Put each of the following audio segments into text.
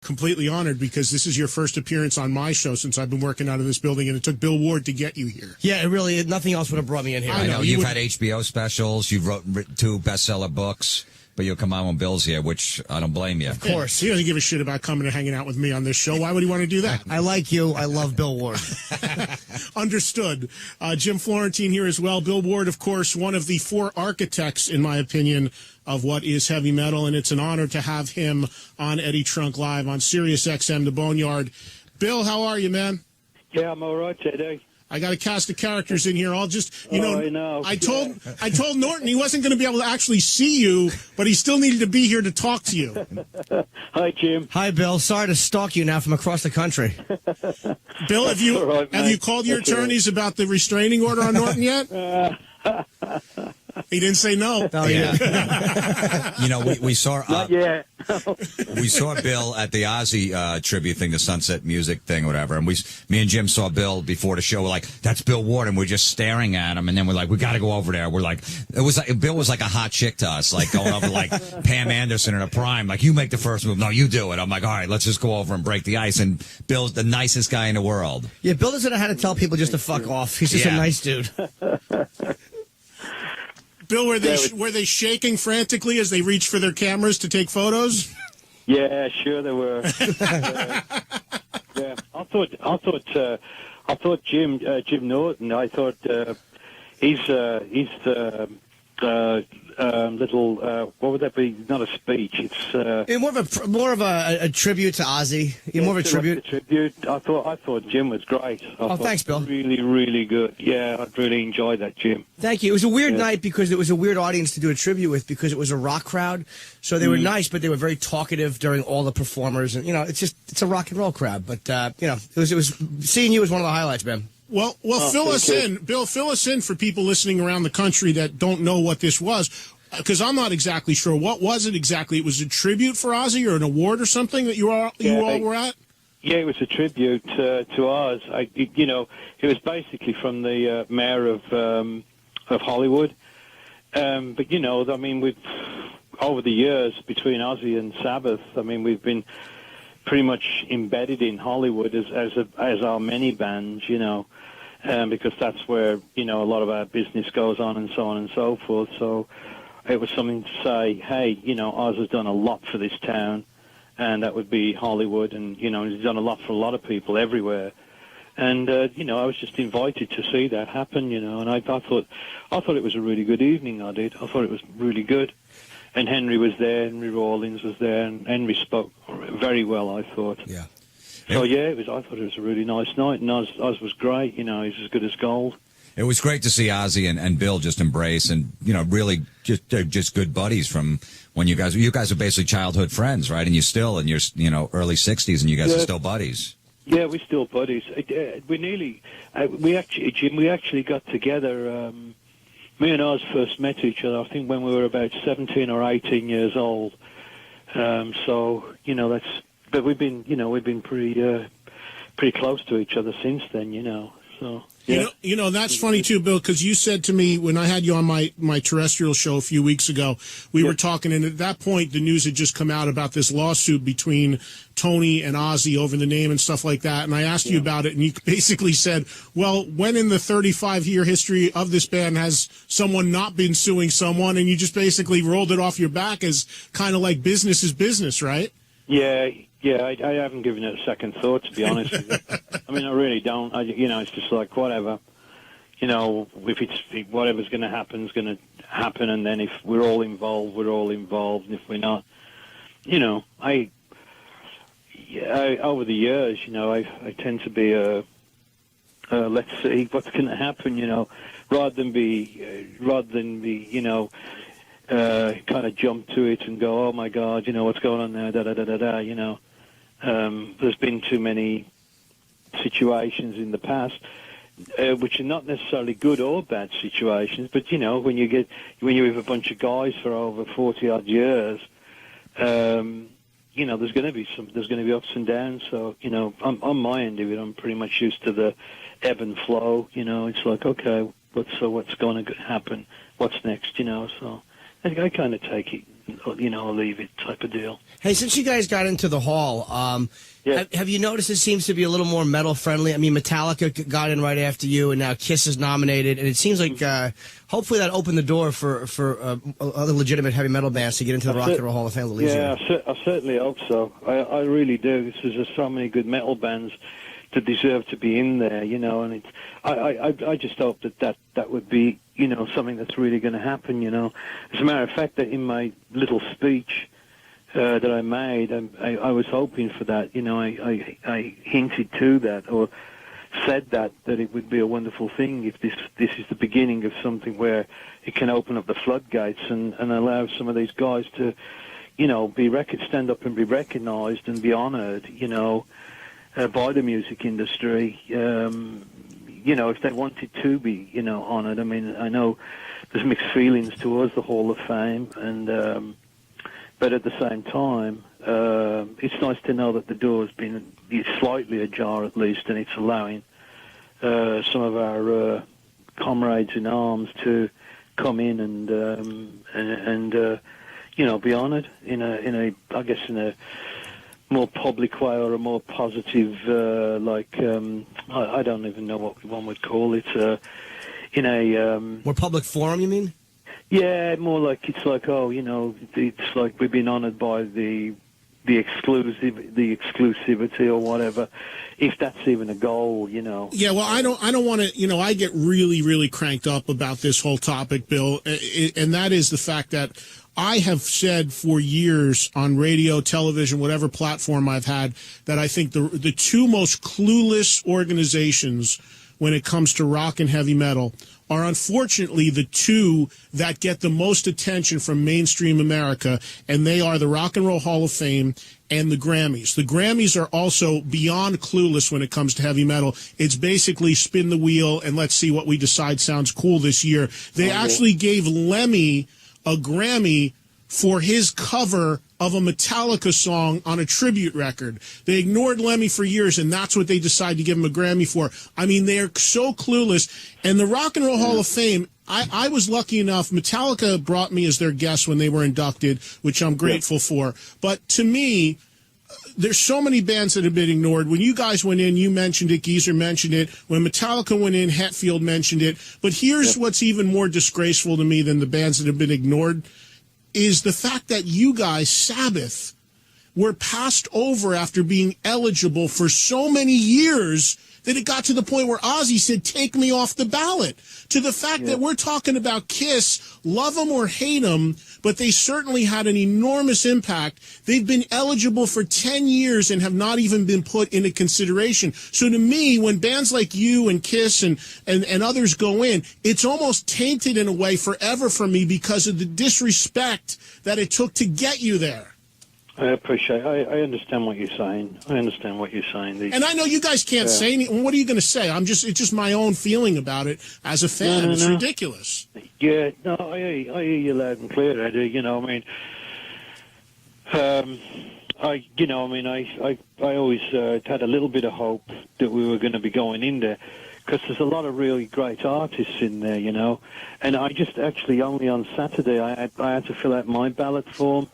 completely honored because this is your first appearance on my show since I've been working out of this building, and it took Bill Ward to get you here. Yeah, it really, nothing else would have brought me in here. I know. You've had HBO specials. You've written 2 bestseller books. But you'll come on when Bill's here, which I don't blame you. Of course. He doesn't give a shit about coming and hanging out with me on this show. Why would he want to do that? I like you. I love Bill Ward. Understood. Jim Florentine here as well. Bill Ward, of course, one of the 4 architects, in my opinion, of what is heavy metal, and it's an honor to have him on Eddie Trunk Live on Sirius XM, The Boneyard. Bill, how are you, man? Yeah, I'm all right, Eddie. I got a cast of characters in here. I'll just, I know. I told Norton he wasn't going to be able to actually see you, but he still needed to be here to talk to you. Hi, Jim. Hi, Bill. Sorry to stalk you now from across the country. Bill, have you called your That's attorneys about the restraining order on Norton yet? He didn't say no. Oh, yeah. You know, we saw Not yet. we saw Bill at the Ozzy tribute thing, the Sunset Music thing, or whatever. And me and Jim saw Bill before the show. We're like, "That's Bill Ward," and we're just staring at him. And then we're like, "We got to go over there." We're like, Bill was like a hot chick to us, like going over like Pam Anderson in her prime. Like, you make the first move. No, you do it. I'm like, all right, let's just go over and break the ice. And Bill's the nicest guy in the world. Yeah, Bill doesn't know how to tell people just to fuck off. He's just a nice dude. Bill, were they shaking frantically as they reached for their cameras to take photos? Yeah, sure they were. Yeah, I thought Jim Norton. I thought he's little. What would that be? Not a speech. It's more of a tribute to Ozzy. More of a tribute. I thought Jim was great. Thanks, Bill. Really, really good. Yeah, I'd really enjoyed that, Jim. Thank you. It was a weird night because it was a weird audience to do a tribute with because it was a rock crowd. So they were nice, but they were very talkative during all the performers. And it's a rock and roll crowd. But it was seeing you was one of the highlights, man. Well, fill us in. Bill, fill us in for people listening around the country that don't know what this was, because I'm not exactly sure. What was it exactly? It was a tribute for Ozzy or an award or something that you all were at? Yeah, it was a tribute to Oz. It was basically from the mayor of Hollywood. But, we've over the years between Ozzy and Sabbath, we've been pretty much embedded in Hollywood as our many bands, because that's where, a lot of our business goes on and so forth. So it was something to say, hey, Oz has done a lot for this town, and that would be Hollywood, and, he's done a lot for a lot of people everywhere. And, I was just invited to see that happen, and I thought it was a really good evening, I did. I thought it was really good. And Henry was there, Henry Rawlins was there, and Henry spoke very well, I thought. Yeah. So, I thought it was a really nice night, and Oz was great, he's as good as gold. It was great to see Ozzy and Bill just embrace and, really just good buddies from when you guys are basically childhood friends, right? And you're still in your, early 60s and you guys are still buddies. Yeah, we're still buddies. We actually got together. Me and Oz first met each other, I think, when we were about 17 or 18 years old. But we've been pretty close to each other since then, So. Yeah. That's funny, too, Bill, because you said to me when I had you on my terrestrial show a few weeks ago, we were talking, and at that point, the news had just come out about this lawsuit between Tony and Ozzy over the name and stuff like that, and I asked you about it, and you basically said, well, when in the 35-year history of this band has someone not been suing someone, and you just basically rolled it off your back as kind of like business is business, right? Yeah, I haven't given it a second thought, to be honest with you. I really don't. It's just like, whatever. If whatever's going to happen is going to happen, and then if we're all involved, we're all involved, and if we're not, over the years, I tend to be let's see what's going to happen, rather than be, kind of jump to it and go, oh my God, what's going on there, there's been too many situations in the past, which are not necessarily good or bad situations, but when you're with a bunch of guys for over 40 odd years, there's going to be ups and downs. So on my end of it, I'm pretty much used to the ebb and flow. It's like, okay, what's going to happen? What's next? So I kind of take it or leave it type of deal. Hey, since you guys got into the hall, have you noticed it seems to be a little more metal friendly? I mean, Metallica got in right after you, and now Kiss is nominated, and it seems like hopefully that opened the door for other legitimate heavy metal bands to get into the Rock and Roll Hall of Fame. Yeah, I certainly hope so. I really do. There's just so many good metal bands that deserve to be in there, and I just hope that would be, something that's really going to happen, As a matter of fact, that in my little speech that I made, I was hoping for that, I hinted to that, or said that it would be a wonderful thing if this is the beginning of something where it can open up the floodgates and allow some of these guys to, stand up and be recognized and be honored, by the music industry, if they wanted to be, honored. I mean, I know there's mixed feelings towards the Hall of Fame, and but at the same time, it's nice to know that the door's been slightly ajar at least, and it's allowing some of our comrades in arms to come in and be honored in a more public way, or a more positive, I don't even know what one would call it, in a... more public forum, you mean? Yeah, more like, it's like, it's like we've been honoured by the exclusivity or whatever, if that's even a goal, Yeah, well, I don't want to, I get really, really cranked up about this whole topic, Bill, and that is the fact that I have said for years on radio, television, whatever platform I've had, that I think the two most clueless organizations when it comes to rock and heavy metal are unfortunately the two that get the most attention from mainstream America, and they are the Rock and Roll Hall of Fame and the Grammys. The Grammys are also beyond clueless when it comes to heavy metal. It's basically spin the wheel and let's see what we decide sounds cool this year. They actually gave Lemmy a Grammy for his cover of a Metallica song on a tribute record. They ignored Lemmy for years, and that's what they decided to give him a Grammy for. I mean, they're so clueless. And the Rock and Roll Hall of Fame, I was lucky enough, Metallica brought me as their guest when they were inducted, which I'm grateful for. But to me, there's so many bands that have been ignored. When you guys went in, you mentioned it, Geezer mentioned it. When Metallica went in, Hetfield mentioned it. But here's what's even more disgraceful to me than the bands that have been ignored, is the fact that you guys, Sabbath, were passed over after being eligible for so many years that it got to the point where Ozzy said, take me off the ballot. To the fact that we're talking about Kiss, love them or hate them, but they certainly had an enormous impact. They've been eligible for 10 years and have not even been put into consideration. So to me, when bands like you and Kiss and others go in, it's almost tainted in a way forever for me because of the disrespect that it took to get you there. I appreciate. I understand what you're saying. And I know you guys can't say anything. What are you going to say? It's just my own feeling about it as a fan. No. It's ridiculous. Yeah, no, I hear you loud and clear, Eddie. I always had a little bit of hope that we were going to be going in there, because there's a lot of really great artists in there, And I just actually only on Saturday I had to fill out my ballot form.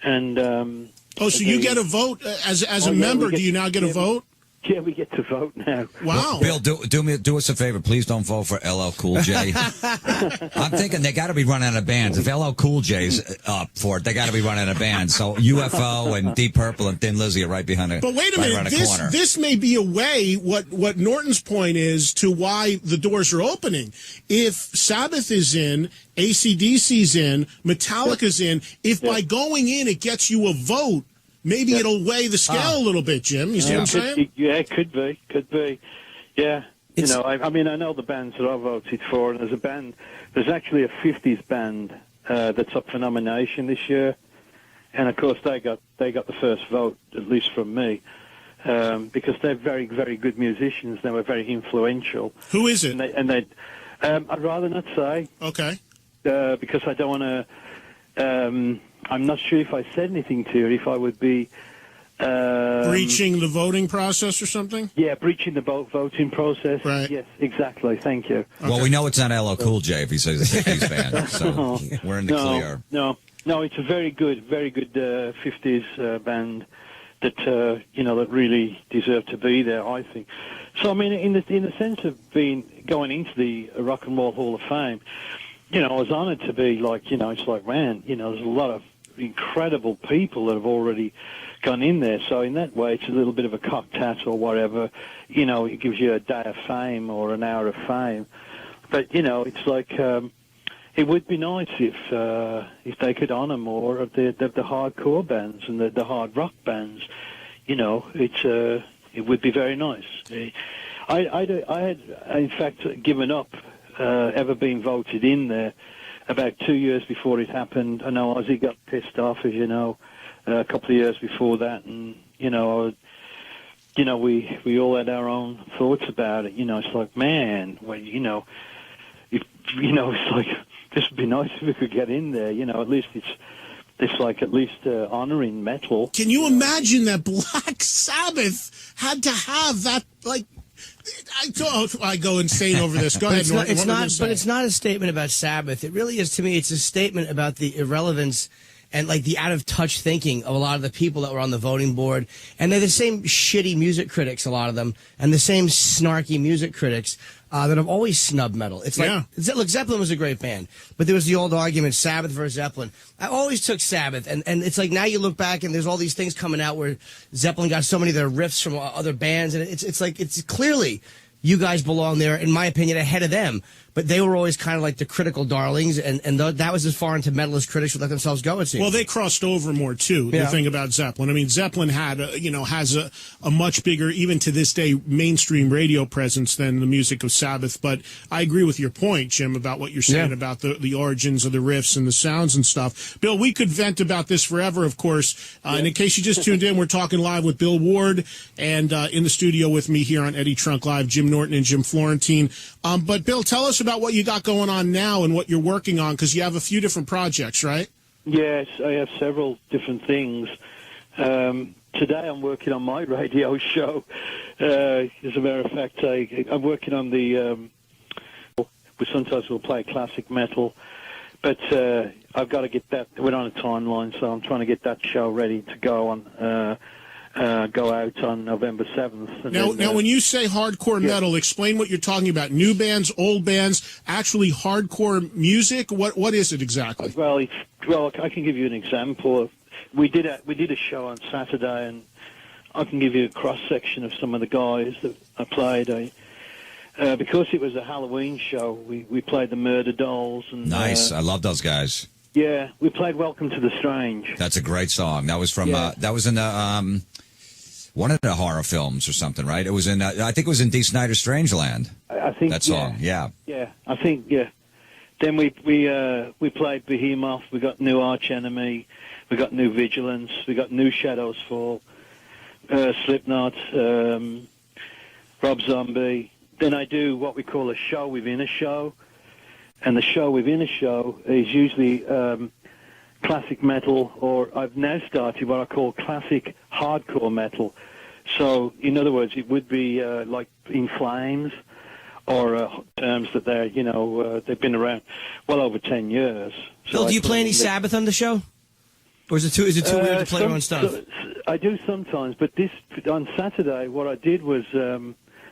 And so you get a vote as a member? Do you now get a vote? Yeah, we get to vote now. Wow. Bill, do us a favor. Please don't vote for LL Cool J. I'm thinking they got to be running out of bands. If LL Cool J's up for it, they got to be running out of bands. So UFO and Deep Purple and Thin Lizzy are right behind it. But wait a minute. This may be a way, what Norton's point is, to why the doors are opening. If Sabbath is in, AC/DC's in, Metallica's in, if by going in it gets you a vote, maybe it'll weigh the scale a little bit, Jim. You see what I'm saying? Yeah, it could be. Yeah. I know the bands that I voted for, and there's actually a 50s band that's up for nomination this year. And, of course, they got the first vote, at least from me, because they're very, very good musicians. They were very influential. Who is it? I'd rather not say. Okay. Because I don't want to... I'm not sure if I said anything to her, if I would be... breaching the voting process or something? Yeah, breaching the voting process. Right. Yes, exactly. Thank you. Well, we know it's not LL Cool J if he says it's a 50s band, so we're in the clear. No. No, it's a very good 50s band that that really deserve to be there, I think. So I mean, in the sense of going into the Rock and Roll Hall of Fame, I was honoured to be it's like, man, there's a lot of incredible people that have already gone in there. So in that way, it's a little bit of a cock tat or whatever. It gives you a day of fame or an hour of fame. But it's like it would be nice if they could honour more of the hardcore bands and the hard rock bands. It would be very nice. I had in fact given up ever being voted in there about 2 years before it happened. I know Ozzy got pissed off, as you know, a couple of years before that, and we all had our own thoughts about it. It's like, man, it's like, this would be nice if we could get in there. At least it's like at least honoring metal. Can you imagine that Black Sabbath had to have that, like, I go insane over this. Go ahead, Norton. It's not a statement about Sabbath. It really is, to me, it's a statement about the irrelevance and like the out-of-touch thinking of a lot of the people that were on the voting board. And they're the same shitty music critics, a lot of them, and the same snarky music critics that have always snubbed metal. It's like, look, Zeppelin was a great band, but there was the old argument, Sabbath versus Zeppelin. I always took Sabbath, and it's like now you look back and there's all these things coming out where Zeppelin got so many of their riffs from other bands, and it's like, it's clearly you guys belong there, in my opinion, ahead of them. But they were always kind of like the critical darlings, and that was as far into metal as critics would let themselves go, it seems. Well, they crossed over more, too, the thing about Zeppelin. I mean, Zeppelin had, has a much bigger, even to this day, mainstream radio presence than the music of Sabbath. But I agree with your point, Jim, about what you're saying about the origins of the riffs and the sounds and stuff. Bill, we could vent about this forever, of course. And in case you just tuned in, we're talking live with Bill Ward, and in the studio with me here on Eddie Trunk Live, Jim Norton and Jim Florentine. But, Bill, tell us about what you got going on now and what you're working on, because you have a few different projects, right? Yes, I have several different things. Today I'm working on my radio show. As a matter of fact, I'm working on sometimes we'll play classic metal, but I've got to get that. We're on a timeline, so I'm trying to get that show ready to go on. Go out on November 7th. Now, when you say hardcore metal, explain what you're talking about. New bands, old bands, actually hardcore music? What is it exactly? Well, I can give you an example. We did a show on Saturday, and I can give you a cross-section of some of the guys that I played. Because it was a Halloween show, we played the Murder Dolls. And, nice. I love those guys. Yeah, we played Welcome to the Strange. That's a great song. That was from that was in the one of the horror films or something, right? It was in I think it was in Dee Snider's Strangeland. I think that song. Yeah, I think Then we played Behemoth. We got new Arch Enemy. We got new Vigilance. We got new Shadows Fall. Slipknot. Rob Zombie. Then I do what we call a show within a show. And the show within a show is usually classic metal, or I've now started what I call classic hardcore metal. So, in other words, it would be like In Flames, or terms that they're, they've been around well over 10 years. So Bill, do you play any Sabbath on the show? Or is it too weird to play your own stuff? I do sometimes, but on Saturday, what I did was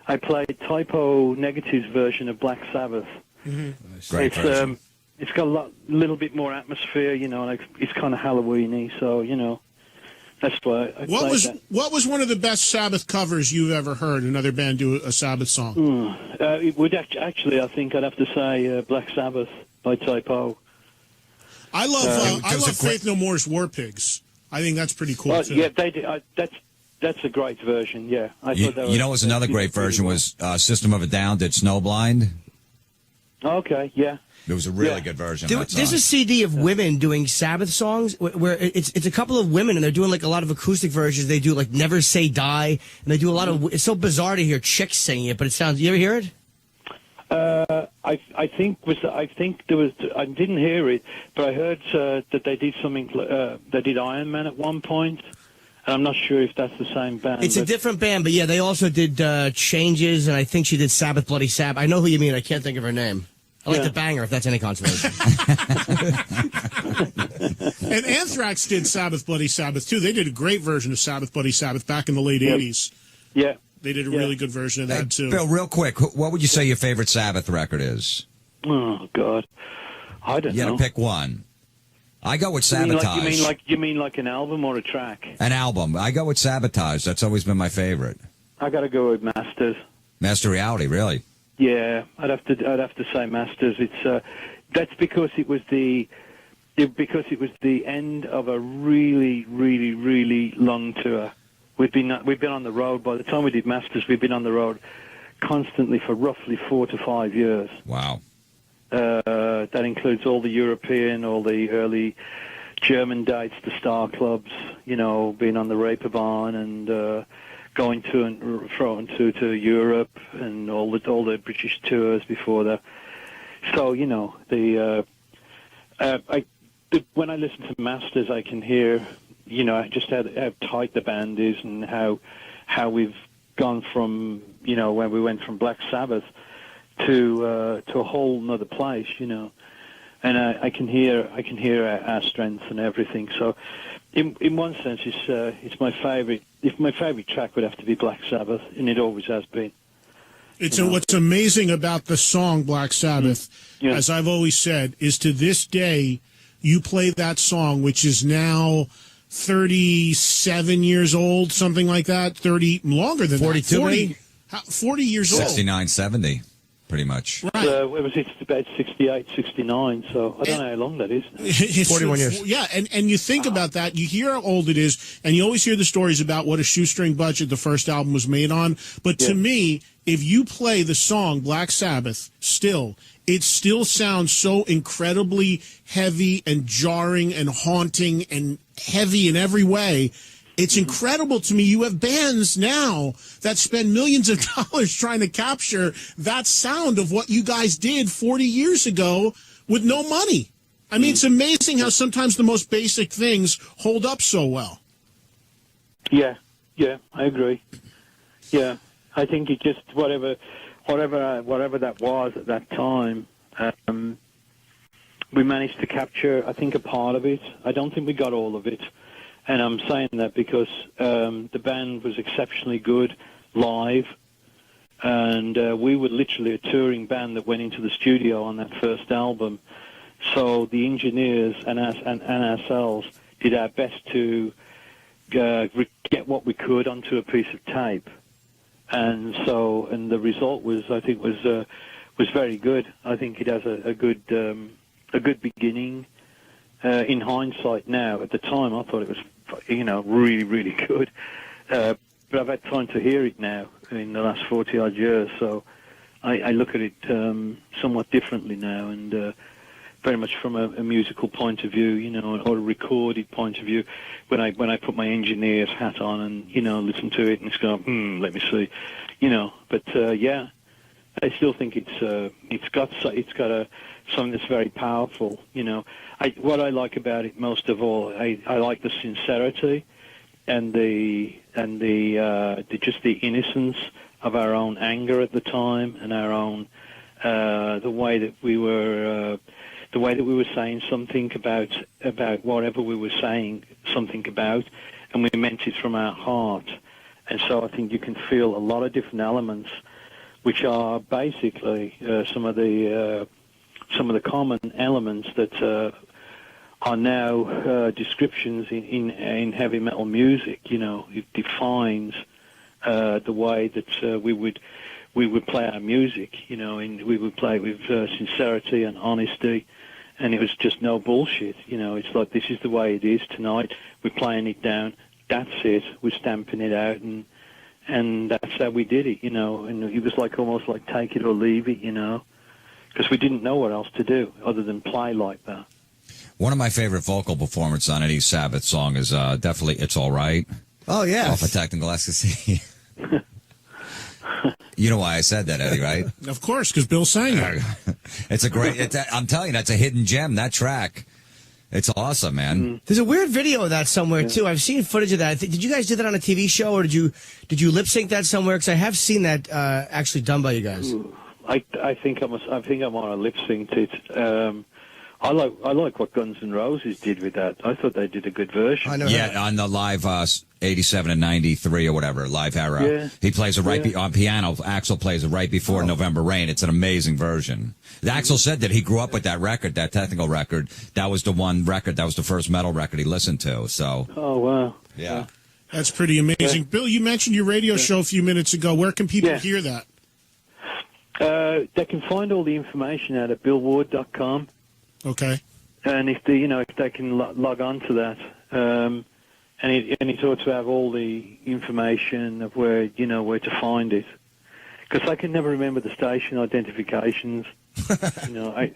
I played Typo Negative's version of Black Sabbath. Mm-hmm. Great version. It's got a little bit more atmosphere, like it's kind of Halloween-y, so, that's why I played that. What was one of the best Sabbath covers you've ever heard, another band do a Sabbath song? It would actually, I think I'd have to say Black Sabbath by Typo. I love Faith No More's War Pigs. I think that's pretty cool, too. Yeah, they did. That's a great version, yeah. What was another great version was System of a Down did Snowblind. Okay, yeah. It was a really good version. There's a CD of women doing Sabbath songs where it's a couple of women, and they're doing like a lot of acoustic versions. They do like Never Say Die, and they do a lot of. It's so bizarre to hear chicks singing it, but it sounds. You ever hear it? I think there was. I didn't hear it, but I heard that they did something. They did Iron Man at one point. And I'm not sure if that's the same band. It's a different band, but yeah, they also did Changes, and I think she did Sabbath Bloody Sabbath. I know who you mean. I can't think of her name. I like the banger, if that's any consolation. And Anthrax did Sabbath Bloody Sabbath, too. They did a great version of Sabbath Bloody Sabbath back in the late 80s. Yeah. They did a really good version of that, too. Bill, real quick, what would you say your favorite Sabbath record is? Oh, God. I don't know. You got to pick one. I go with You Sabotage. mean like an album or a track? An album. I go with Sabotage. That's always been my favorite. I got to go with Masters. Master Reality, really? Yeah, I'd have to say Masters. It's that's because it was the end of a really, really, really long tour. We've been on the road. By the time we did Masters, we've been on the road constantly for roughly 4 to 5 years. Wow. That includes all the European, all the early German dates, the Star Clubs, being on the Reeperbahn and going to and fro to Europe and all the British tours before that. So, when I listen to Masters, I can hear, just how tight the band is and how we've gone from, when we went from Black Sabbath to a whole nother place, and I can hear our strength and everything. So, in one sense, it's my favorite. If my favorite track would have to be Black Sabbath, and it always has been. What's amazing about the song Black Sabbath, as I've always said, is to this day you play that song, which is now 37 years old, something like that. 30 longer than 42, that. 40 years old. 69, 70. Pretty much. Right. It's about 68, 69, so I don't know how long that is. It's 41 years. Yeah, and you think about that, you hear how old it is, and you always hear the stories about what a shoestring budget the first album was made on. But to me, if you play the song Black Sabbath, it still sounds so incredibly heavy and jarring and haunting and heavy in every way. It's incredible to me. You have bands now that spend millions of dollars trying to capture that sound of what you guys did 40 years ago with no money. I mean, it's amazing how sometimes the most basic things hold up so well. Yeah, I agree. Yeah, I think it just whatever that was at that time, we managed to capture, I think, a part of it. I don't think we got all of it. And I'm saying that because the band was exceptionally good live, and we were literally a touring band that went into the studio on that first album. So the engineers and ourselves did our best to get what we could onto a piece of tape, and the result was very good. I think it has a good beginning. In hindsight now, at the time I thought it was, really, really good. But I've had time to hear it now in the last 40-odd years, so I look at it somewhat differently now, and very much from a musical point of view, or a recorded point of view. When I put my engineer's hat on and, listen to it and it's going, let me see, But I still think it's got something that's very powerful, What I like about it most of all, I like the sincerity and just the innocence of our own anger at the time, and our own the way that we were saying something about whatever we were saying something about, and we meant it from our heart. And so I think you can feel a lot of different elements, which are basically some of the common elements that are now descriptions in heavy metal music. It defines the way that we would play our music. And we would play it with sincerity and honesty, and it was just no bullshit. It's like, this is the way it is tonight. We're playing it down. That's it. We're stamping it out, and that's how we did it. And it was almost like take it or leave it. Because we didn't know what else to do other than play like that. One of my favorite vocal performances on any Sabbath song is definitely "It's All Right." Oh, yeah. Off of Technical Ecstasy. You know why I said that, Eddie, right? Of course, because Bill sang it. It's a great, I'm telling you, that's a hidden gem, that track. It's awesome, man. There's a weird video of that somewhere, too. I've seen footage of that. Did you guys do that on a TV show, or did you lip sync that somewhere? Because I have seen that actually done by you guys. I think I'm on a lip sync to it. I like what Guns N' Roses did with that. I thought they did a good version. I know. Yeah, on the live 87 and 93 or whatever, live era. Yeah. He plays it on piano. Axl plays it right before November Rain. It's an amazing version. Axl said that he grew up with that record, that technical record. That was the one record, that was the first metal record he listened to. So. Oh, wow. Yeah. That's pretty amazing. Bill, you mentioned your radio show a few minutes ago. Where can people hear that? They can find all the information out at billward.com. Okay. And if they can log on to that, and it's ought to have all the information of where to find it, because I can never remember the station identifications. I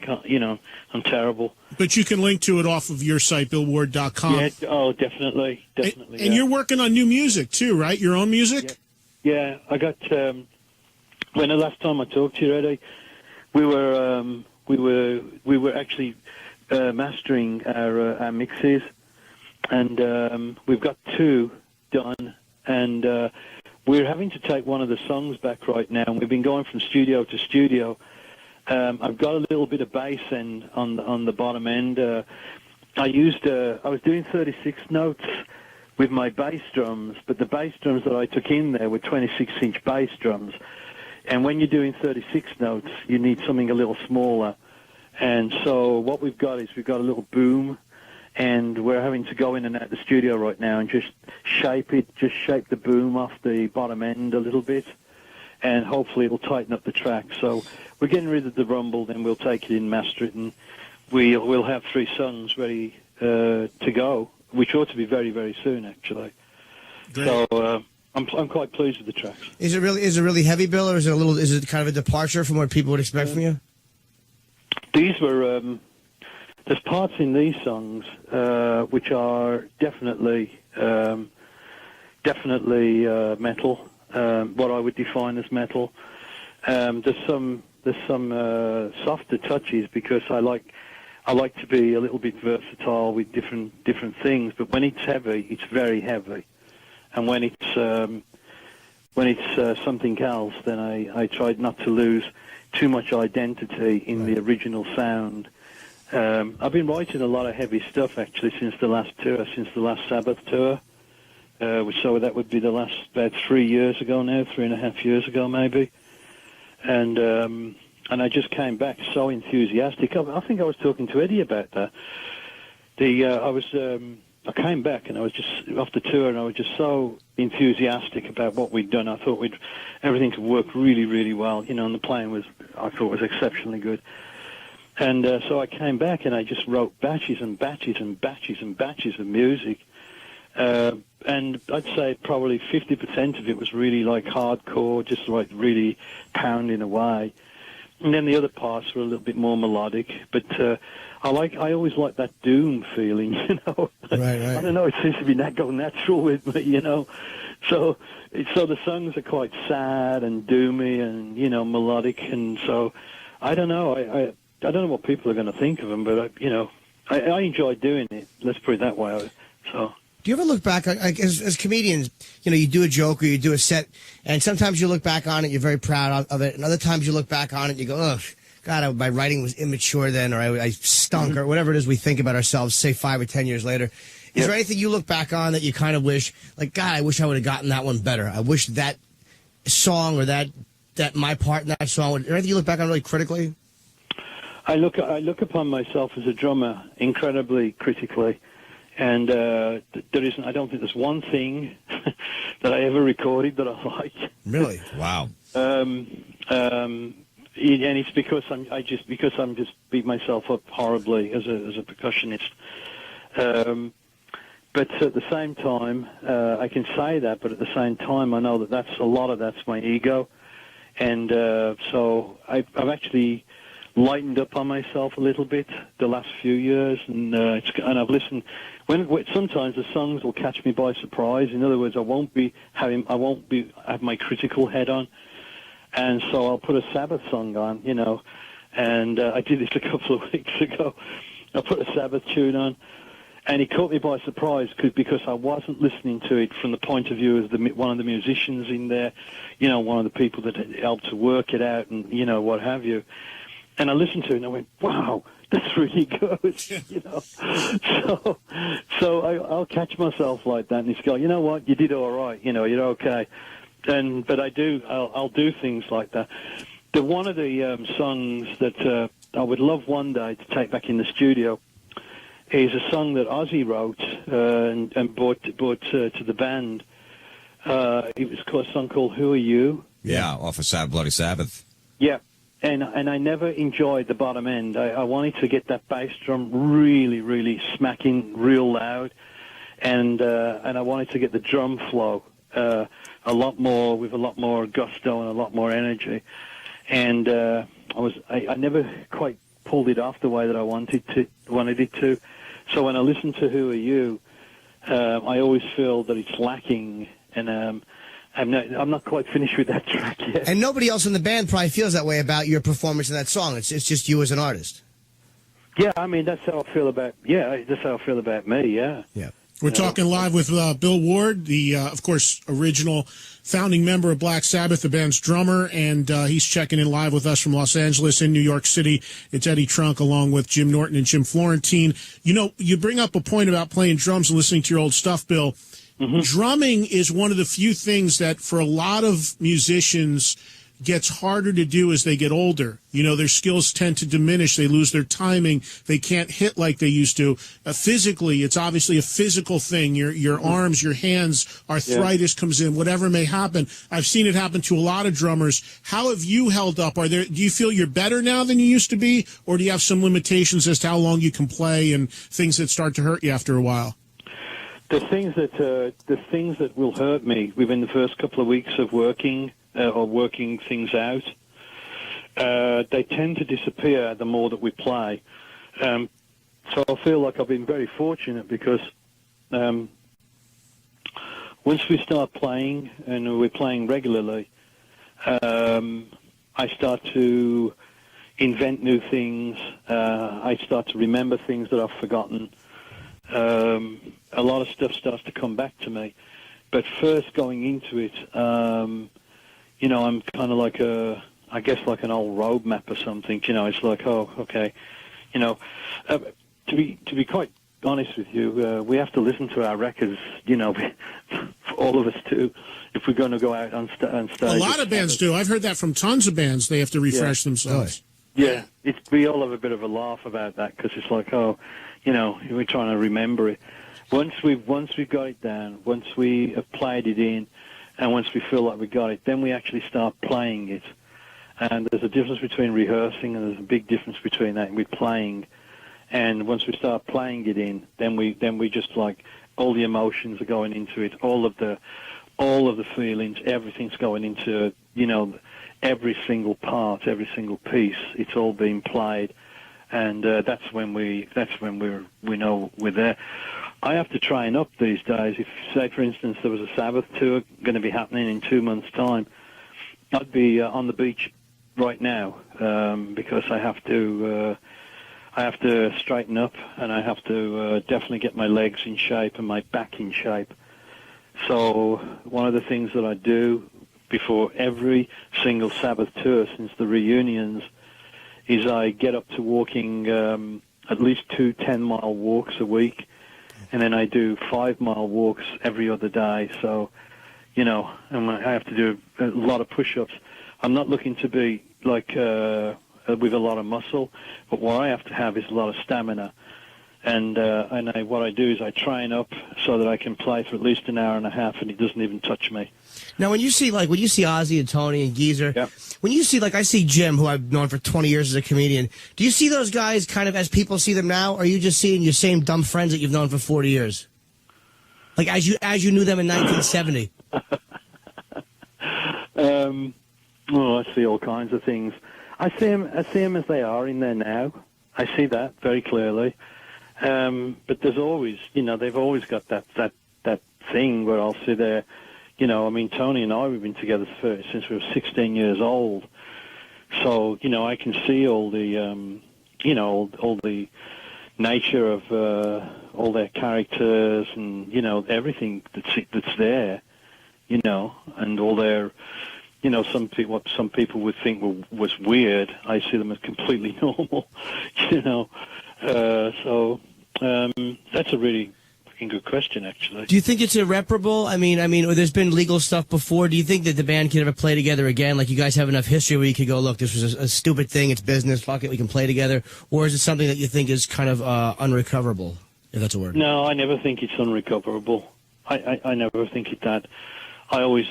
can't. I'm terrible. But you can link to it off of your site, billward.com. Yeah. Oh, definitely. And you're working on new music too, right? Your own music. Yeah. I got. When the last time I talked to you, Eddie, we were actually mastering our mixes, and we've got 2 done, and we're having to take one of the songs back right now. And we've been going from studio to studio. I've got a little bit of bass end on the bottom end. I was doing 36 notes with my bass drums, but the bass drums that I took in there were 26-inch bass drums. And when you're doing 36 notes, you need something a little smaller. And so what we've got is we've got a little boom, and we're having to go in and out the studio right now and just shape the boom off the bottom end a little bit, and hopefully it'll tighten up the track. So we're getting rid of the rumble, then we'll take it in, master it, and we'll have 3 songs ready to go, which ought to be very, very soon, actually. Great. So I'm quite pleased with the tracks. Is it really heavy, Bill, or is it kind of a departure from what people would expect from you? These were there's parts in these songs which are definitely metal, what I would define as metal. There's some softer touches because I like to be a little bit versatile with different things. But when it's heavy, it's very heavy. And when it's something else, then I tried not to lose too much identity in the original sound. I've been writing a lot of heavy stuff actually since the last tour, since the last Sabbath tour. So that would be the last about 3 years ago now, 3.5 years ago maybe. And I just came back so enthusiastic. I think I was talking to Eddie about that. I came back and I was just off the tour, and I was just so enthusiastic about what we'd done. I thought everything could work really, really well, and the playing I thought was exceptionally good. And so I came back and I just wrote batches and batches and batches and batches of music. And I'd say probably 50% of it was really like hardcore, just like really pounding away. And then the other parts were a little bit more melodic, but I always like that doom feeling, Right. I don't know, it seems to be go natural with me, So the songs are quite sad and doomy and melodic, and so I don't know. I don't know what people are going to think of them, but I enjoy doing it. Let's put it that way. So. Do you ever look back, as comedians, you do a joke or you do a set, and sometimes you look back on it, you're very proud of it, and other times you look back on it and you go, oh, God, my writing was immature then, or I stunk, or whatever it is we think about ourselves, say 5 or 10 years later. Is there anything you look back on that you kind of wish, like, God, I wish I would have gotten that one better. I wish that song or that my part in that song, is there anything you look back on really critically? I look upon myself as a drummer incredibly critically. And I don't think there's one thing that I ever recorded that I liked. Really? Wow. And it's because I'm just beat myself up horribly as a percussionist. But at the same time, I can say that. But at the same time, I know that's my ego, and so I've actually lightened up on myself a little bit the last few years, and I've listened. When sometimes the songs will catch me by surprise. In other words, I won't have my critical head on, and so I'll put a Sabbath song on, and I did this a couple of weeks ago. I put a Sabbath tune on, And it caught me by surprise because I wasn't listening to it from the point of view of one of the musicians in there, one of the people that helped to work it out and, what have you. And I listened to it and I went, wow, that's really good, So I'll catch myself like that and just go, you know what, you did all right, you're okay. But I'll do things like that. One of the songs that I would love one day to take back in the studio is a song that Ozzy wrote and brought to the band. It was a song called "Who Are You?" Yeah, off of Bloody Sabbath. Yeah, and I never enjoyed the bottom end. I wanted to get that bass drum really, really smacking real loud, and I wanted to get the drum flow with a lot more gusto and a lot more energy. And I never quite pulled it off the way that I wanted it to. So when I listen to "Who Are You," I always feel that it's lacking, and I'm not quite finished with that track yet. And nobody else in the band probably feels that way about your performance in that song. It's just you as an artist. Yeah, I mean that's how I feel about me. Yeah. Yeah. We're talking live with Bill Ward, the, of course, original founding member of Black Sabbath, the band's drummer, and he's checking in live with us from Los Angeles in New York City. It's Eddie Trunk along with Jim Norton and Jim Florentine. You bring up a point about playing drums and listening to your old stuff, Bill. Mm-hmm. Drumming is one of the few things that for a lot of musicians gets harder to do as they get older. Their skills tend to diminish. They lose their timing. They can't hit like they used to. Physically, it's obviously a physical thing. Your arms, your hands, arthritis comes in, whatever may happen. I've seen it happen to a lot of drummers. How have you held up? Do you feel you're better now than you used to be, or do you have some limitations as to how long you can play and things that start to hurt you after a while? The things that will hurt me within the first couple of weeks of working things out, they tend to disappear the more that we play. So I feel like I've been very fortunate because once we start playing and we're playing regularly, I start to invent new things. I start to remember things that I've forgotten. A lot of stuff starts to come back to me. But first going into it, I'm kind of like like an old road map or something. It's like, oh, okay. To be quite honest with you, we have to listen to our records, all of us too, if we're going to go out on stage. A lot of bands do. I've heard that from tons of bands. They have to refresh themselves. Yeah, we all have a bit of a laugh about that because it's like, oh, we're trying to remember it. Once we've got it down, once we have played it in, and once we feel like we got it, then we actually start playing it. And there's a difference between rehearsing and there's a big difference between that and we're playing. And once we start playing it in, then we just like all the emotions are going into it, all of the feelings, everything's going into every single part, every single piece. It's all being played, and that's when we know we're there. I have to train up these days. If, say, for instance, there was a Sabbath tour going to be happening in 2 months' time, I'd be on the beach right now because I have to straighten up and I have to definitely get my legs in shape and my back in shape. So one of the things that I do before every single Sabbath tour since the reunions is I get up to walking at least 2 10-mile walks a week. And then I do 5-mile walks every other day. So, and I have to do a lot of push-ups. I'm not looking to be like with a lot of muscle, but what I have to have is a lot of stamina. And what I do is I train up so that I can play for at least an hour and a half, and it doesn't even touch me. Now, when you see Ozzy and Tony and Geezer, when you see, I see Jim, who I've known for 20 years as a comedian, do you see those guys kind of as people see them now, or are you just seeing your same dumb friends that you've known for 40 years? Like, as you knew them in 1970? I see all kinds of things. I see them as they are in there now. I see that very clearly. But there's always, they've always got that thing where I'll sit there. Tony and I, we've been together since we were 16 years old. So, I can see all the, all the nature of all their characters and, you know, everything that's there, you know, and all their, you know, what some people would think was weird, I see them as completely normal, you know. So that's a really fucking good question, actually. Do you think it's irreparable? I mean, there's been legal stuff before. Do you think that the band can ever play together again? Like, you guys have enough history where you could go, look, this was a stupid thing, it's business, fuck it, we can play together? Or is it something that you think is kind of unrecoverable, if that's a word? No, I never think it's unrecoverable. I never think it that. I always,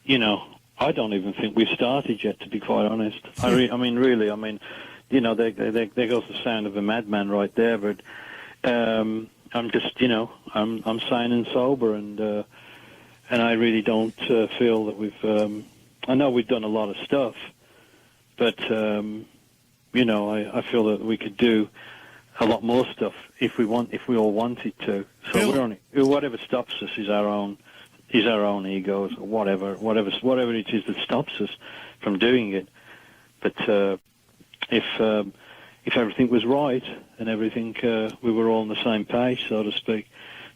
you know, I don't even think we've started yet, to be quite honest. I mean, really, you know, there goes the sound of a madman right there, but I'm just, you know, I'm sane and sober, and I really don't feel that we've. I know we've done a lot of stuff, but you know, I feel that we could do a lot more stuff if we all wanted to. So whatever stops us is our own egos, or whatever it is that stops us from doing it. But if everything was right and everything, we were all on the same page, so to speak,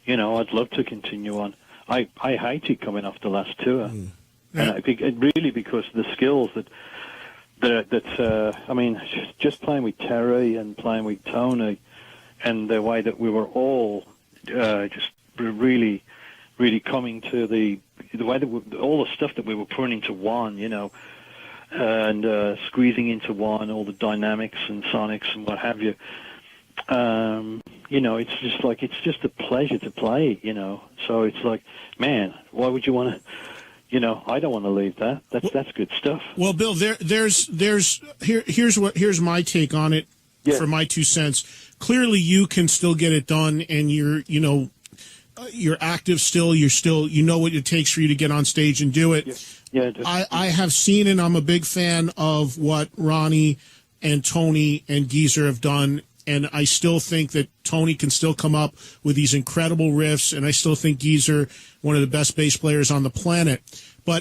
you know, I'd love to continue on. I hated coming off the last tour, and really because of the skills that I mean, just playing with Terry and playing with Tony, and the way that we were all just really coming to the way that all the stuff that we were putting into one, you know, and squeezing into one, all the dynamics and sonics and what have you. You know, it's just a pleasure to play, you know. So it's like, man, why would you want to? You know, I don't want to leave that. That's good stuff. Well, Bill, here's my take on it. For my 2 cents. Clearly, you can still get it done, and you're active still. You know what it takes for you to get on stage and do it. Yeah. I have seen, and I'm a big fan of what Ronnie and Tony and Geezer have done, and I still think that Tony can still come up with these incredible riffs, and I still think Geezer, one of the best bass players on the planet.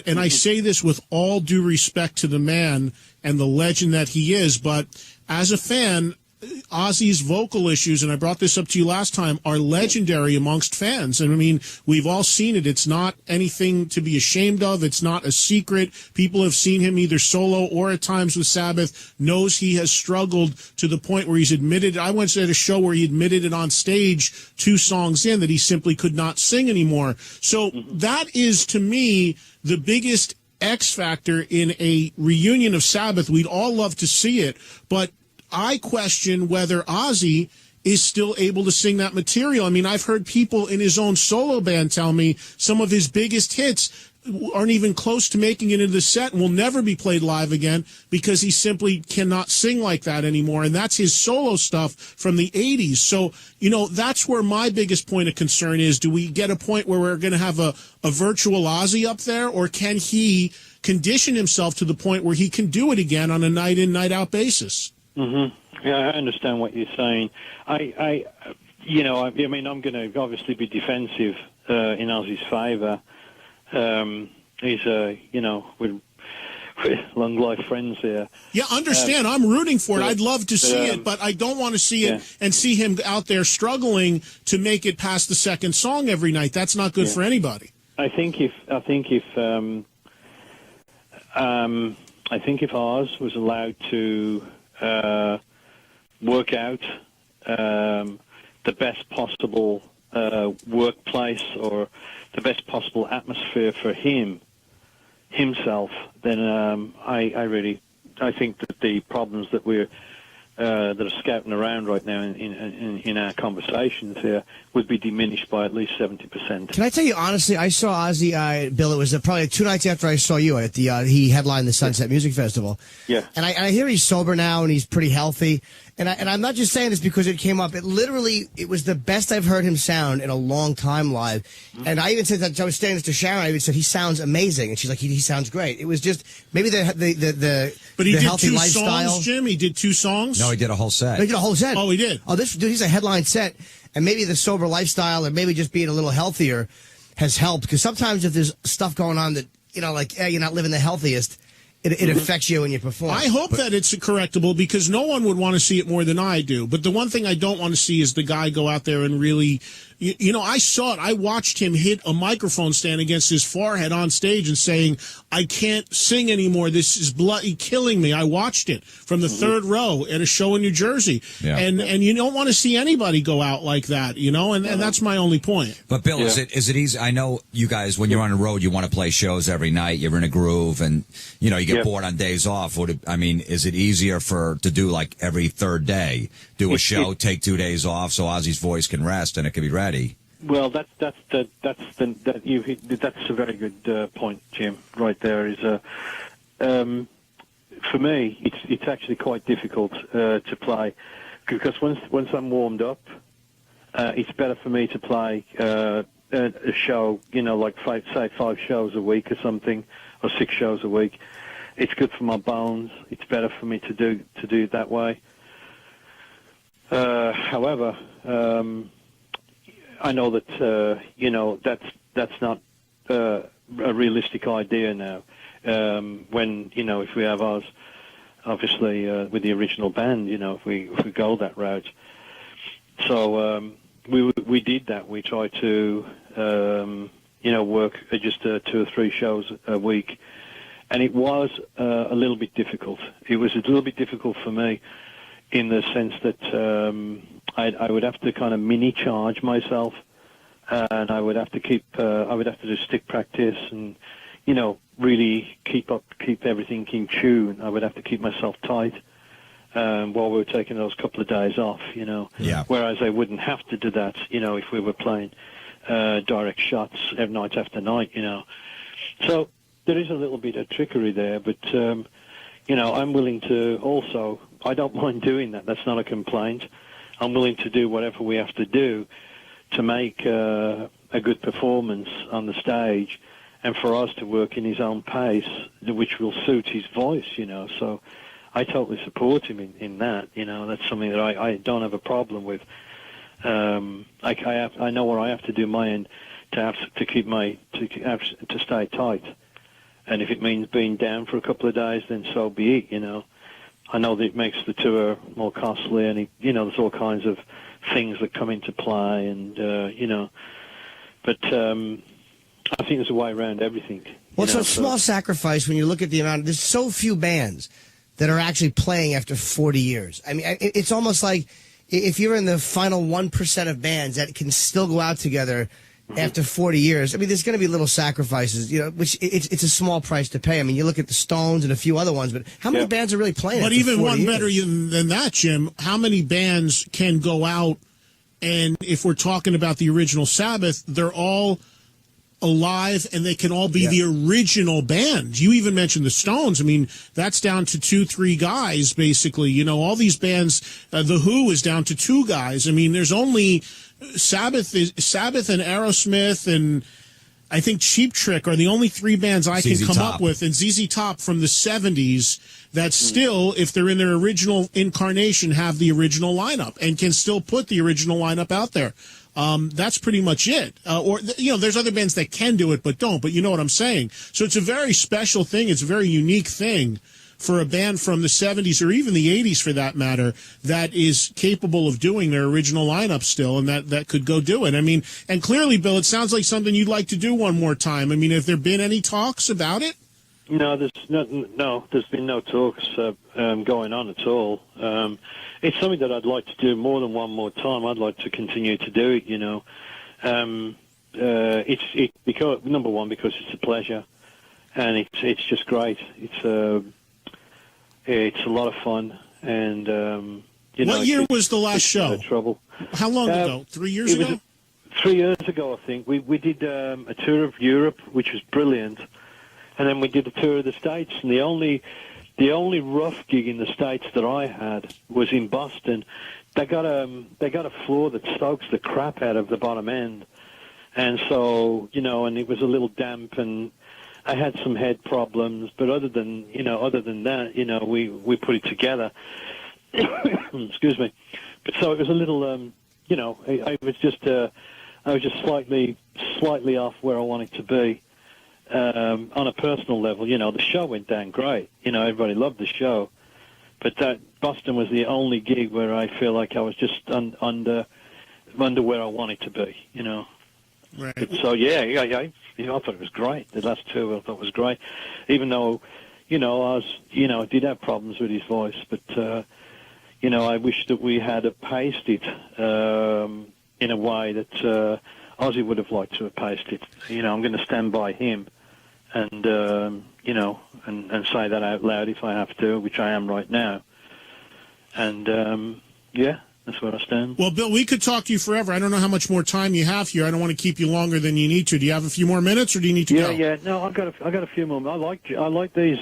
And I say this with all due respect to the man and the legend that he is, but as a fan, Ozzy's vocal issues, and I brought this up to you last time, are legendary amongst fans. And I mean, we've all seen it. It's not anything to be ashamed of. It's not a secret. People have seen him either solo or at times with Sabbath, knows he has struggled to the point where he's admitted. I once at a show where he admitted it on stage 2 songs in that he simply could not sing anymore. So that is, to me, the biggest X factor in a reunion of Sabbath. We'd all love to see it, but I question whether Ozzy is still able to sing that material. I mean, I've heard people in his own solo band tell me some of his biggest hits aren't even close to making it into the set and will never be played live again because he simply cannot sing like that anymore. And that's his solo stuff from the 80s. So, you know, that's where my biggest point of concern is. Do we get a point where we're going to have a virtual Ozzy up there, or can he condition himself to the point where he can do it again on a night in, night out basis? Mm-hmm. Yeah, I understand what you're saying. I mean, I'm going to obviously be defensive in Ozzy's favour. He's, we're long life friends here. Yeah, understand. I'm rooting for it. I'd love to see it, but I don't want to see it and see him out there struggling to make it past the second song every night. That's not good for anybody. I think if Oz was allowed to work out the best possible workplace or the best possible atmosphere for himself, then I think that the problems that that are scouting around right now in our conversations here would be diminished by at least 70%. Can I tell you honestly, I saw Ozzy, Bill, it was probably 2 nights after I saw you at the, he headlined the Sunset Music Festival. Yeah. And I hear he's sober now and he's pretty healthy. And I'm not just saying this because it came up. It was the best I've heard him sound in a long time live. Mm-hmm. And I even said that, I was saying this to Sharon, I even said, he sounds amazing. And she's like, he sounds great. It was just, maybe the But he the did healthy 2 lifestyle. songs, Jim? He did 2 songs? No, he did a whole set. No, he did a whole set. Oh, he did? Oh, this dude, he's a headline set. And maybe the sober lifestyle or maybe just being a little healthier has helped. Because sometimes if there's stuff going on that, like, you're not living the healthiest, it affects you when you perform. I hope that it's correctable because no one would want to see it more than I do. But the one thing I don't want to see is the guy go out there and really, you know, I saw it. I watched him hit a microphone stand against his forehead on stage and saying, I can't sing anymore. This is bloody killing me. I watched it from the third row at a show in New Jersey. Yeah. And you don't want to see anybody go out like that, you know, and that's my only point. But Bill, is it easy? I know you guys, when you're on the road, you want to play shows every night. You're in a groove, and you know you get bored on days off. Is it easier to do like every third day, do a show, take 2 days off, so Ozzy's voice can rest and it can be ready? Well, that's a very good point, Jim. Right there is for me, it's actually quite difficult to play because once I'm warmed up, it's better for me to play a show, you know, like 5 shows a week or something, or 6 shows a week. It's good for my bones. It's better for me to do it that way. However, I know that you know that's not a realistic idea now. When you know, if we have ours, obviously with the original band, you know, if we go that route. So we did that. We tried to you know, work just 2 or 3 shows a week, and it was a little bit difficult. It was a little bit difficult for me in the sense that I would have to kind of mini charge myself, and I would have to do stick practice and, you know, really keep everything in tune. I would have to keep myself tight while we were taking those couple of days off, you know. Yeah. Whereas I wouldn't have to do that, you know, if we were playing direct shots every night after night, you know. So there is a little bit of trickery there, but you know, I'm willing to also. I don't mind doing that. That's not a complaint. I'm willing to do whatever we have to do to make a good performance on the stage, and for us to work in his own pace, which will suit his voice, you know. So I totally support him in that. You know, that's something that I don't have a problem with. I know what I have to do my end to stay tight, and if it means being down for a couple of days, then so be it. You know, I know that it makes the tour more costly, and you know, there's all kinds of things that come into play, and you know, but I think there's a way around everything. Well, it's a small sacrifice when you look at the amount. There's so few bands that are actually playing after 40 years. I mean, it's almost like if you're in the final 1% of bands that can still go out together after 40 years, I mean, there's going to be little sacrifices, you know, which it's a small price to pay. I mean, you look at the Stones and a few other ones, but how many bands are really playing? But even one years? better than that, Jim, how many bands can go out, and if we're talking about the original Sabbath, they're all alive and they can all be the original band. You even mentioned the Stones. I mean, that's down to 2-3 guys, basically. You know, all these bands, The Who is down to 2 guys. I mean, there's only Sabbath and Aerosmith and I think Cheap Trick are the only 3 bands I can come up with, and ZZ Top from the 70s that still, if they're in their original incarnation, have the original lineup and can still put the original lineup out there. That's pretty much it. Or, you know, there's other bands that can do it but don't, but you know what I'm saying. So it's a very special thing. It's a very unique thing for a band from the 70s or even the 80s, for that matter, that is capable of doing their original lineup still, and that could go do it. I mean, and clearly, Bill, it sounds like something you'd like to do one more time. I mean, have there been any talks about it? No, there's been no talks going on at all. It's something that I'd like to do more than one more time. I'd like to continue to do it, you know. Because number one, because it's a pleasure, and it's just great. It's a lot of fun, and you know. What year was the last show? Trouble. How long ago? 3 years ago? 3 years ago, I think. We did a tour of Europe, which was brilliant, and then we did a tour of the States. And the only rough gig in the States that I had was in Boston. They got a floor that soaks the crap out of the bottom end, and so, you know, and it was a little damp, and I had some head problems, but other than that, you know, we put it together. Excuse me. But so it was a little, you know, I was just slightly off where I wanted to be, on a personal level, the show went down great. Everybody loved the show. But that Boston was the only gig where I feel like I was just under where I wanted to be, Right. But, so, I thought it was great. The last two I thought was great. Even though, I did have problems with his voice. But, I wish that we had paced it in a way that Ozzy would have liked to have paced it. I'm going to stand by him. And, and say that out loud if I have to, which I am right now. And, that's where I stand. Well, Bill, we could talk to you forever. I don't know how much more time you have here. I don't want to keep you longer than you need to. Do you have a few more minutes, or do you need to go? Yeah. No, I've got a few more. I like these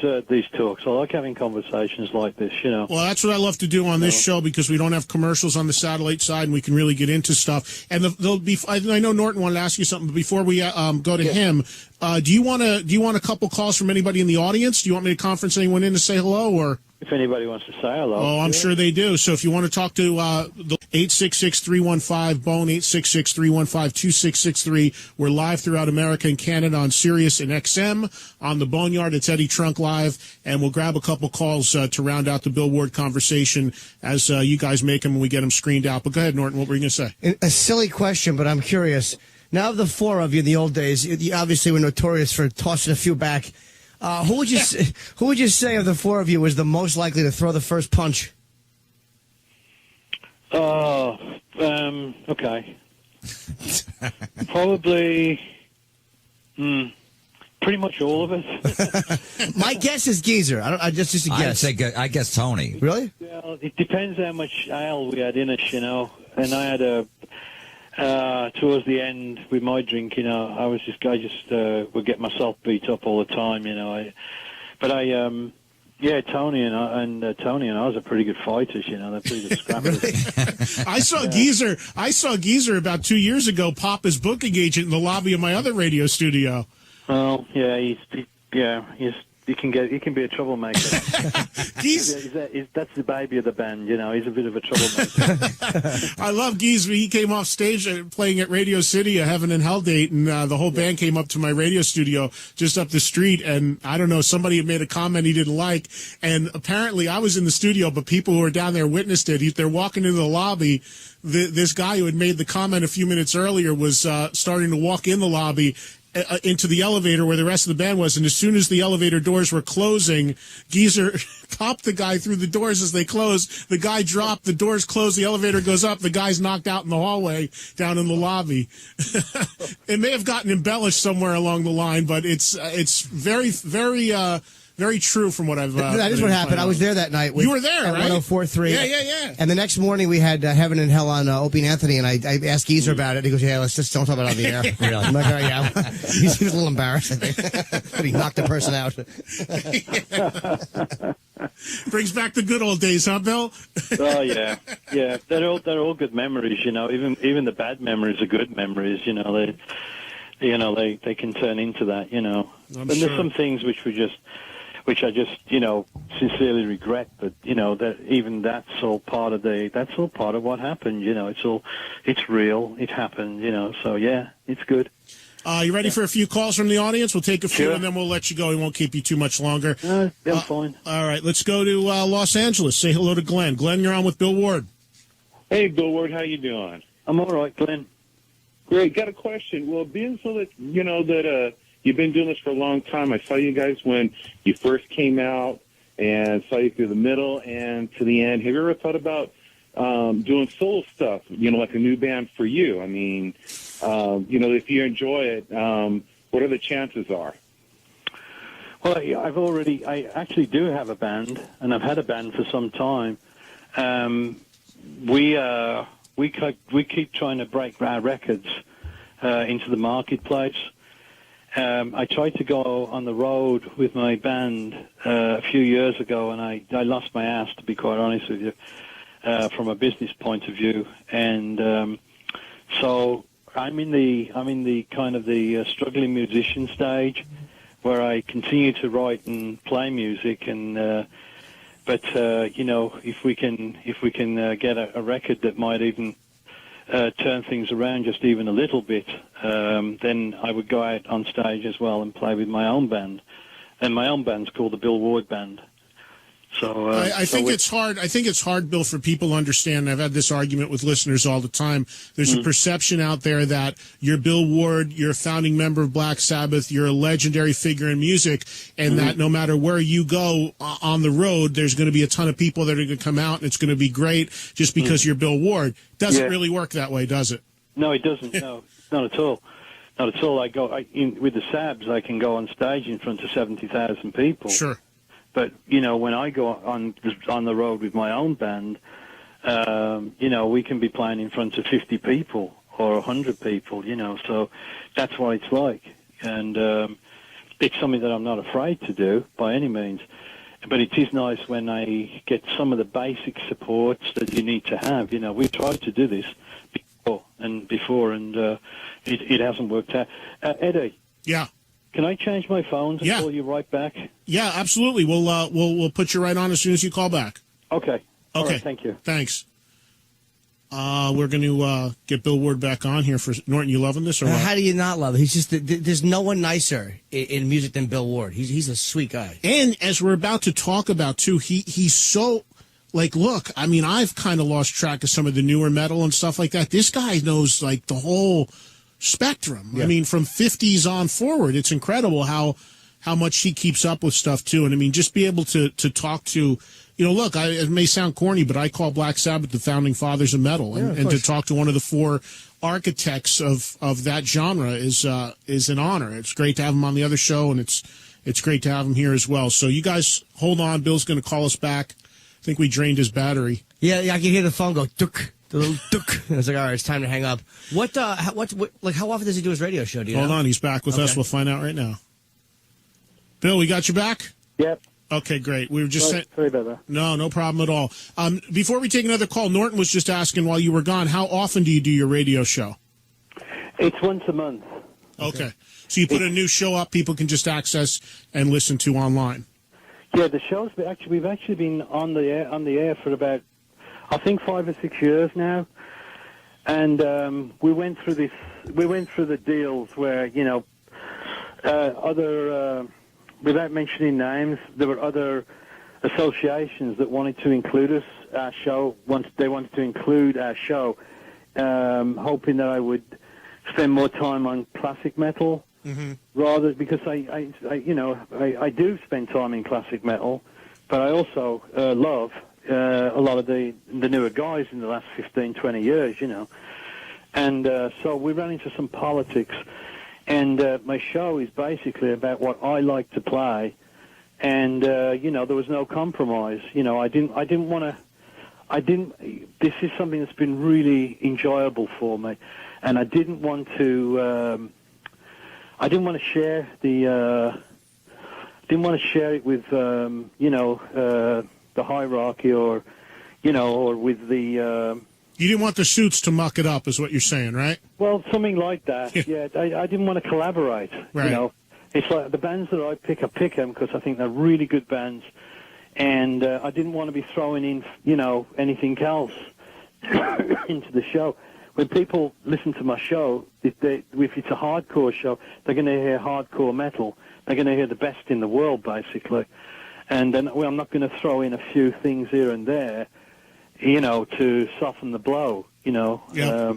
talks. I like having conversations like this. Well, that's what I love to do on this show, because we don't have commercials on the satellite side, and we can really get into stuff. And there'll be. I know Norton wanted to ask you something, but before we go to him, do you want a couple calls from anybody in the audience? Do you want me to conference anyone in to say hello, or? If anybody wants to say hello. Oh, I'm sure they do. So if you want to talk to the 866-315-BONE, 866-315-2663. We're live throughout America and Canada on Sirius and XM. On the Boneyard, it's Eddie Trunk Live. And we'll grab a couple calls to round out the Bill Ward conversation as you guys make them and we get them screened out. But go ahead, Norton. What were you going to say? A silly question, but I'm curious. Now, of the four of you in the old days, you obviously were notorious for tossing a few back. Who would you say of the four of you was the most likely to throw the first punch? Okay. Probably, pretty much all of us. My guess is Geezer. I just a guess. I guess Tony. Really? Well, it depends how much ale we had in us, And I had towards the end with my drink, I just would get myself beat up all the time, Tony and I was pretty good fighters, they're pretty good scrappers. I saw Geezer about 2 years ago pop his booking agent in the lobby of my other radio studio. Well, yeah, he can be a troublemaker. That's the baby of the band, He's a bit of a troublemaker. I love Geezer. He came off stage playing at Radio City, a Heaven and Hell date, and the whole band came up to my radio studio just up the street, and I don't know, somebody had made a comment he didn't like, and apparently I was in the studio, but people who were down there witnessed it. They're walking into the lobby. This guy who had made the comment a few minutes earlier was starting to walk in the lobby into the elevator where the rest of the band was, and as soon as the elevator doors were closing, Geezer popped the guy through the doors as they closed. The guy dropped, the doors closed, the elevator goes up, the guy's knocked out in the hallway down in the lobby. It may have gotten embellished somewhere along the line, but it's very, very very true from what I've that is what happened. I was there that night. You were there, right? 104.3. Yeah. And the next morning we had Heaven and Hell on Opie and Anthony, and I asked Geezer about it. He goes, "Yeah, let's just don't talk about it on the air." Really? I'm like, "Oh yeah." He was a little embarrassed, I think. But he knocked the person out. Brings back the good old days, huh, Bill? Oh yeah. They're all good memories, Even the bad memories are good memories, They can turn into that, And there's some things which I just, sincerely regret, but that even that's all part of what happened. It's real, it happened. So yeah, it's good. You ready for a few calls from the audience? We'll take a few, and then we'll let you go. We won't keep you too much longer. I'm fine. All right, let's go to Los Angeles. Say hello to Glenn. Glenn, you're on with Bill Ward. Hey, Bill Ward, how you doing? I'm all right, Glenn. Great. Got a question. Well, being so that you've been doing this for a long time, I saw you guys when you first came out and saw you through the middle and to the end. Have you ever thought about doing solo stuff, like a new band for you? I mean, if you enjoy it, what are the chances are? Well, I actually do have a band, and I've had a band for some time. We keep trying to break our records into the marketplace. I tried to go on the road with my band a few years ago, and I lost my ass, to be quite honest with you, from a business point of view. And so I'm in the kind of the struggling musician stage, where I continue to write and play music, and but if we can get a record that might even turn things around just even a little bit, then I would go out on stage as well and play with my own band. And my own band's called the Bill Ward Band. So I think it's hard. I think it's hard, Bill, for people to understand. I've had this argument with listeners all the time. There's a perception out there that you're Bill Ward, you're a founding member of Black Sabbath, you're a legendary figure in music, and that no matter where you go on the road, there's going to be a ton of people that are going to come out, and it's going to be great just because you're Bill Ward. Doesn't really work that way, does it? No, it doesn't. No, not at all. Not at all. With the Sabs, I can go on stage in front of 70,000 people. Sure. But, you know, when I go on the road with my own band, you know, we can be playing in front of 50 people or 100 people, you know, so that's what it's like. And it's something that I'm not afraid to do by any means. But it is nice when I get some of the basic supports that you need to have. You know, we've tried to do this before, and it hasn't worked out. Eddie. Yeah. Can I change my phone to call you right back? Yeah, absolutely. We'll put you right on as soon as you call back. Okay. All Okay. right, thank you. Thanks. We're going to get Bill Ward back on here for Norton. You loving this or what? How do you not love it? He's just there's no one nicer in music than Bill Ward. He's a sweet guy. And as we're about to talk about too, he's so like, look, I mean, I've kind of lost track of some of the newer metal and stuff like that. This guy knows like the whole spectrum. Yeah. I mean, from 50s on forward, it's incredible how much he keeps up with stuff too. And I mean, just be able to talk to, you know, look, it may sound corny, but I call Black Sabbath the founding fathers of metal, and to talk to one of the four architects of that genre is an honor. It's great to have him on the other show, and it's great to have him here as well. So you guys hold on. Bill's going to call us back. I think we drained his battery. Yeah, I can hear the phone go duk. The little duk. I was like, all right, it's time to hang up. What how often does he do his radio show? Do you know? Hold on, he's back with us. We'll find out right now. Bill, we got you back? Yep. Okay, great. We were just saying. Sorry about that. No problem at all. Before we take another call, Norton was just asking while you were gone, how often do you do your radio show? It's once a month. Okay. So you put a new show up people can just access and listen to online. Yeah, the show's we've actually been on the air for about, I think, 5 or 6 years now, and we went through the deals where, you know, other without mentioning names, there were other associations that wanted to include our show. They wanted to include our show, hoping that I would spend more time on classic metal. Rather, because I do spend time in classic metal, but I also love a lot of the newer guys in the last 15, 20 years, you know. And so we ran into some politics, and my show is basically about what I like to play, and you know, there was no compromise. You know, I didn't want to. This is something that's been really enjoyable for me, and I didn't want to. I didn't want to share it with you know, the hierarchy, or you know, or with the. You didn't want the suits to muck it up, is what you're saying, right? Well, something like that. Yeah, I didn't want to collaborate. Right. You know, it's like the bands that I pick them because I think they're really good bands, and I didn't want to be throwing in, you know, anything else into the show. When people listen to my show, if it's a hardcore show, they're going to hear hardcore metal. They're going to hear the best in the world, basically. And then, well, I'm not going to throw in a few things here and there, you know, to soften the blow, you know. Yeah.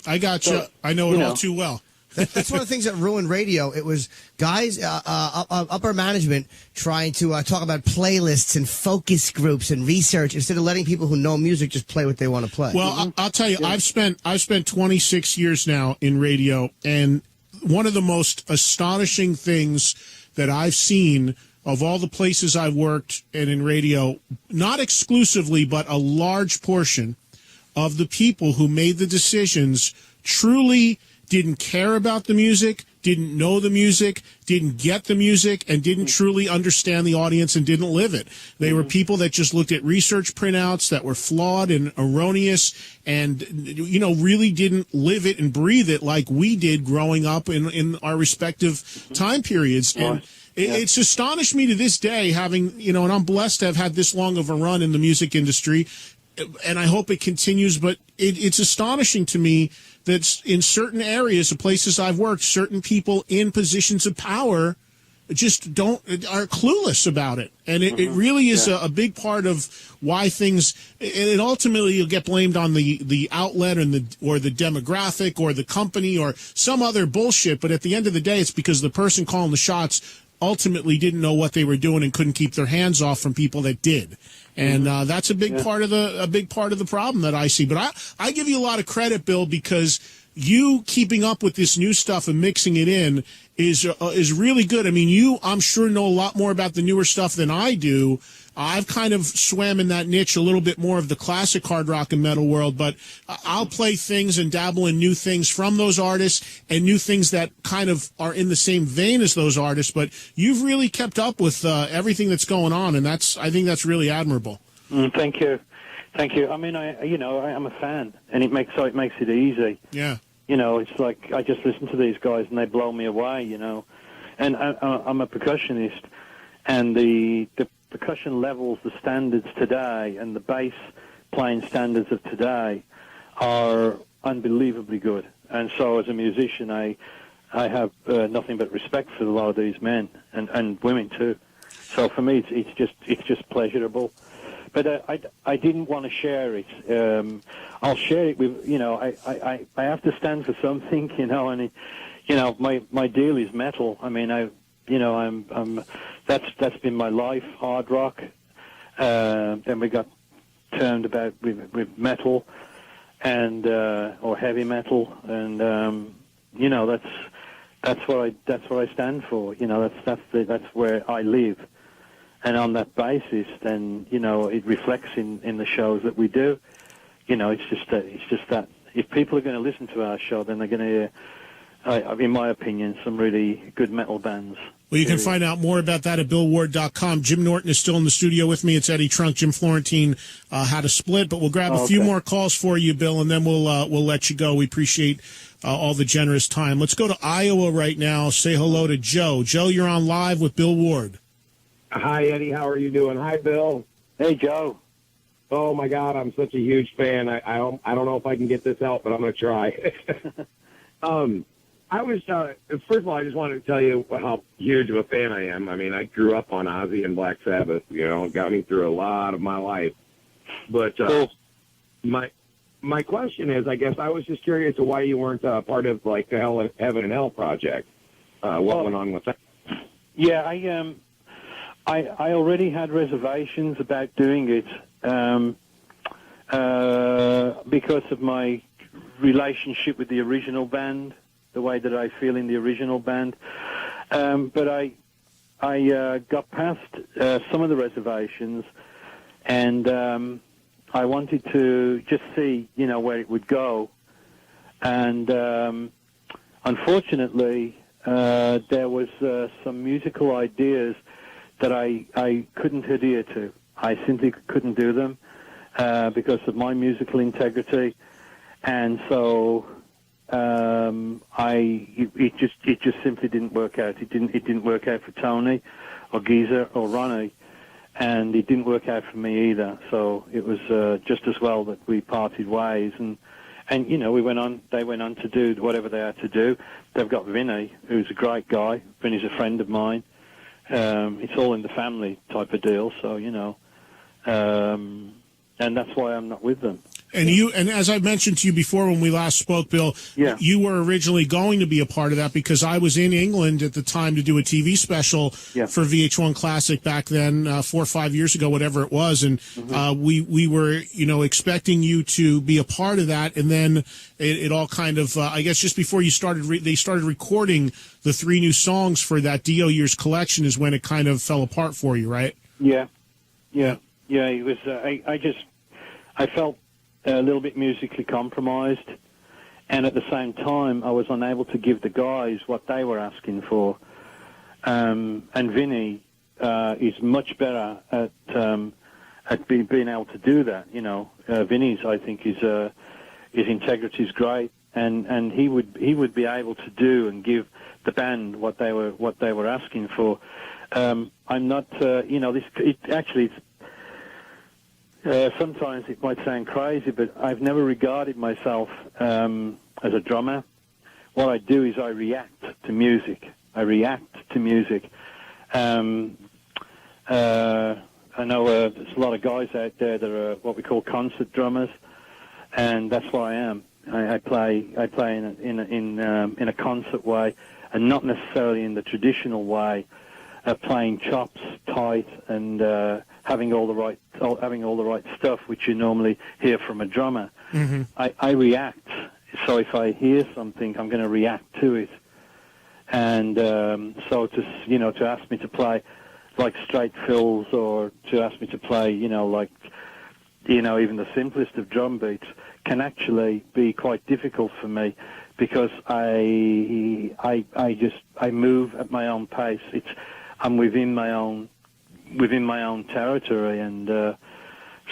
I got you. I know it all too well. That's one of the things that ruined radio. It was guys, upper management, trying to talk about playlists and focus groups and research instead of letting people who know music just play what they want to play. Well, I'll tell you, I've spent 26 years now in radio, and one of the most astonishing things that I've seen of all the places I've worked and in radio, not exclusively, but a large portion of the people who made the decisions truly didn't care about the music, didn't know the music, didn't get the music, and didn't truly understand the audience and didn't live it. They were people that just looked at research printouts that were flawed and erroneous and, you know, really didn't live it and breathe it like we did growing up in our respective time periods. And it's astonished me to this day, having, you know, and I'm blessed to have had this long of a run in the music industry. and I hope it continues, but it's astonishing to me that in certain areas, the places I've worked, certain people in positions of power just are clueless about it. And it really is a big part of why things, and ultimately you'll get blamed on the outlet or the demographic or the company or some other bullshit. But at the end of the day, it's because the person calling the shots ultimately didn't know what they were doing and couldn't keep their hands off from people that did. And that's a big part of the problem that I see. But I give you a lot of credit, Bill, because you keeping up with this new stuff and mixing it in is really good. I mean, I'm sure know a lot more about the newer stuff than I do. I've kind of swam in that niche a little bit more of the classic hard rock and metal world, but I'll play things and dabble in new things from those artists and new things that kind of are in the same vein as those artists. But you've really kept up with everything that's going on, and I think that's really admirable. Thank you. I mean, I'm a fan, and it makes it easy. Yeah. It's like I just listen to these guys and they blow me away. And I'm a percussionist, and the percussion levels, the standards today, and the bass playing standards of today are unbelievably good. And so, as a musician, I have nothing but respect for a lot of these men and women too. So for me, it's just pleasurable. But I didn't want to share it. I'll share it with, I have to stand for something, and, my deal is metal. I mean, that's been my life, hard rock. Then we got turned about with metal and, or heavy metal. And, that's what I stand for. That's where I live. And on that basis, then, it reflects in the shows that we do. It's just that if people are going to listen to our show, then they're going to hear, in my opinion, some really good metal bands. Well, you can find out more about that at BillWard.com. Jim Norton is still in the studio with me. It's Eddie Trunk. Jim Florentine had a split, but we'll grab a few more calls for you, Bill, and then we'll let you go. We appreciate all the generous time. Let's go to Iowa right now. Say hello to Joe. Joe, you're on live with Bill Ward. Hi, Eddie. How are you doing? Hi, Bill. Hey, Joe. Oh, my God. I'm such a huge fan. I don't know if I can get this out, but I'm going to try. First of all, I just wanted to tell you how huge of a fan I am. I mean, I grew up on Ozzy and Black Sabbath, got me through a lot of my life. But my question is, I guess I was just curious to why you weren't part of, like, the Heaven and Hell project. What went on with that? Yeah, I already had reservations about doing it because of my relationship with the original band, the way that I feel in the original band. But I got past some of the reservations, and I wanted to just see, where it would go. And unfortunately, there was some musical ideas that I couldn't adhere to. I simply couldn't do them because of my musical integrity, and so it just simply didn't work out. It didn't work out for Tony, or Geezer, or Ronnie, and it didn't work out for me either. So it was just as well that we parted ways, and we went on. They went on to do whatever they had to do. They've got Vinny, who's a great guy. Vinny's a friend of mine. It's all in the family type of deal, so and that's why I'm not with them. And as I mentioned to you before when we last spoke, Bill, you were originally going to be a part of that because I was in England at the time to do a TV special for VH1 Classic back then, 4 or 5 years ago, whatever it was, and we were expecting you to be a part of that, and then it all kind of I guess just before you started, they started recording the 3 new songs for that Dio Years collection is when it kind of fell apart for you, right? Yeah. It was. I felt a little bit musically compromised, and at the same time, I was unable to give the guys what they were asking for. And Vinny is much better at being able to do that. Vinny's, I think, his integrity is great, and he would be able to do and give the band what they were asking for. I'm not. Sometimes it might sound crazy, but I've never regarded myself as a drummer. What I do is I react to music. I know there's a lot of guys out there that are what we call concert drummers, and that's what I am. I play in a concert way, and not necessarily in the traditional way of playing chops tight and having all the right stuff which you normally hear from a drummer. Mm-hmm. I react. So if I hear something, I'm going to react to it. And so to ask me to play like straight fills, or to ask me to play, even the simplest of drum beats, can actually be quite difficult for me, because I move at my own pace. I'm within my own territory, and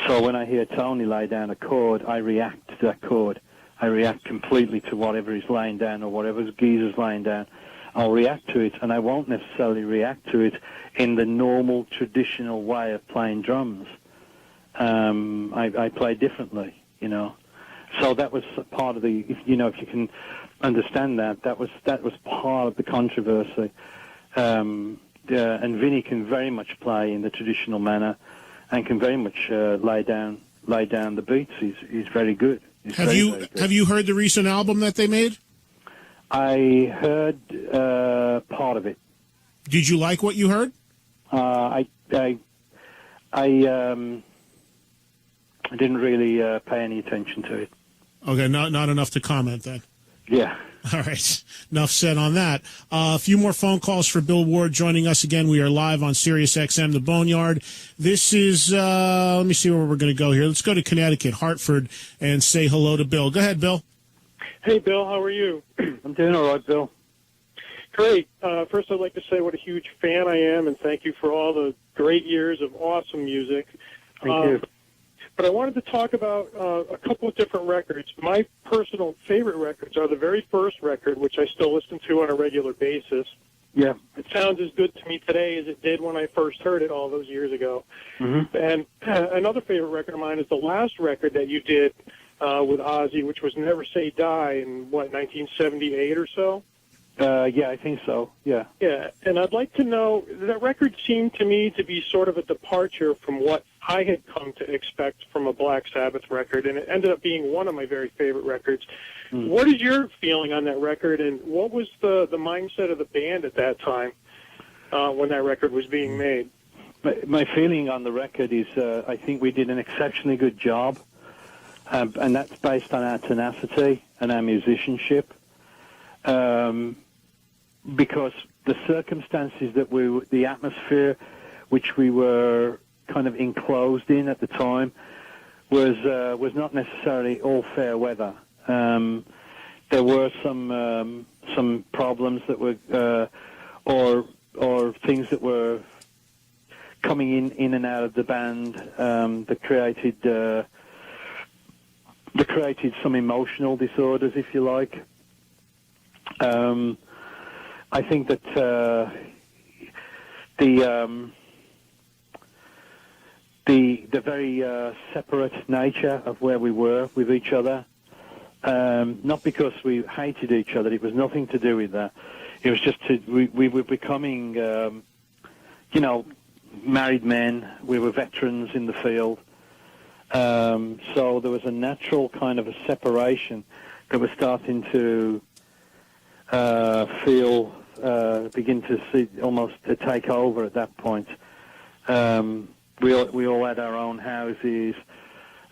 so when I hear Tony lay down a chord, I react to that chord. I react completely to whatever he's laying down or whatever Geezer's laying down. I'll react to it, and I won't necessarily react to it in the normal, traditional way of playing drums. I play differently, So that was part of the, if you can understand that was part of the controversy. And Vinny can very much play in the traditional manner, and can very much lay down the beats. He's very good. Have you heard the recent album that they made? I heard part of it. Did you like what you heard? I didn't really pay any attention to it. Okay, not enough to comment then. Yeah. All right. Enough said on that. A few more phone calls for Bill Ward joining us again. We are live on Sirius XM, The Boneyard. This is, let me see where we're going to go here. Let's go to Connecticut, Hartford, and say hello to Bill. Go ahead, Bill. Hey, Bill. How are you? I'm doing all right, Bill. Great. First, I'd like to say what a huge fan I am, and thank you for all the great years of awesome music. Thank you. But I wanted to talk about a couple of different records. My personal favorite records are the very first record, which I still listen to on a regular basis. Yeah. It sounds as good to me today as it did when I first heard it all those years ago. Mm-hmm. And another favorite record of mine is the last record that you did with Ozzy, which was Never Say Die in, 1978 or so? Yeah, I think so, yeah. Yeah, and I'd like to know, that record seemed to me to be sort of a departure from what I had come to expect from a Black Sabbath record, and it ended up being one of my very favorite records. Mm. What is your feeling on that record, and what was the mindset of the band at that time when that record was being made? My feeling on the record is I think we did an exceptionally good job, and that's based on our tenacity and our musicianship. Because the circumstances the atmosphere which we were kind of enclosed in at the time was not necessarily all fair weather. There were some problems that were or things that were coming in and out of the band that created some emotional disorders, if you like. I think that the very separate nature of where we were with each other, not because we hated each other, it was nothing to do with that. It was just we were becoming, married men. We were veterans in the field. So there was a natural kind of a separation that was starting to begin to see almost to take over at that point. We all had our own houses.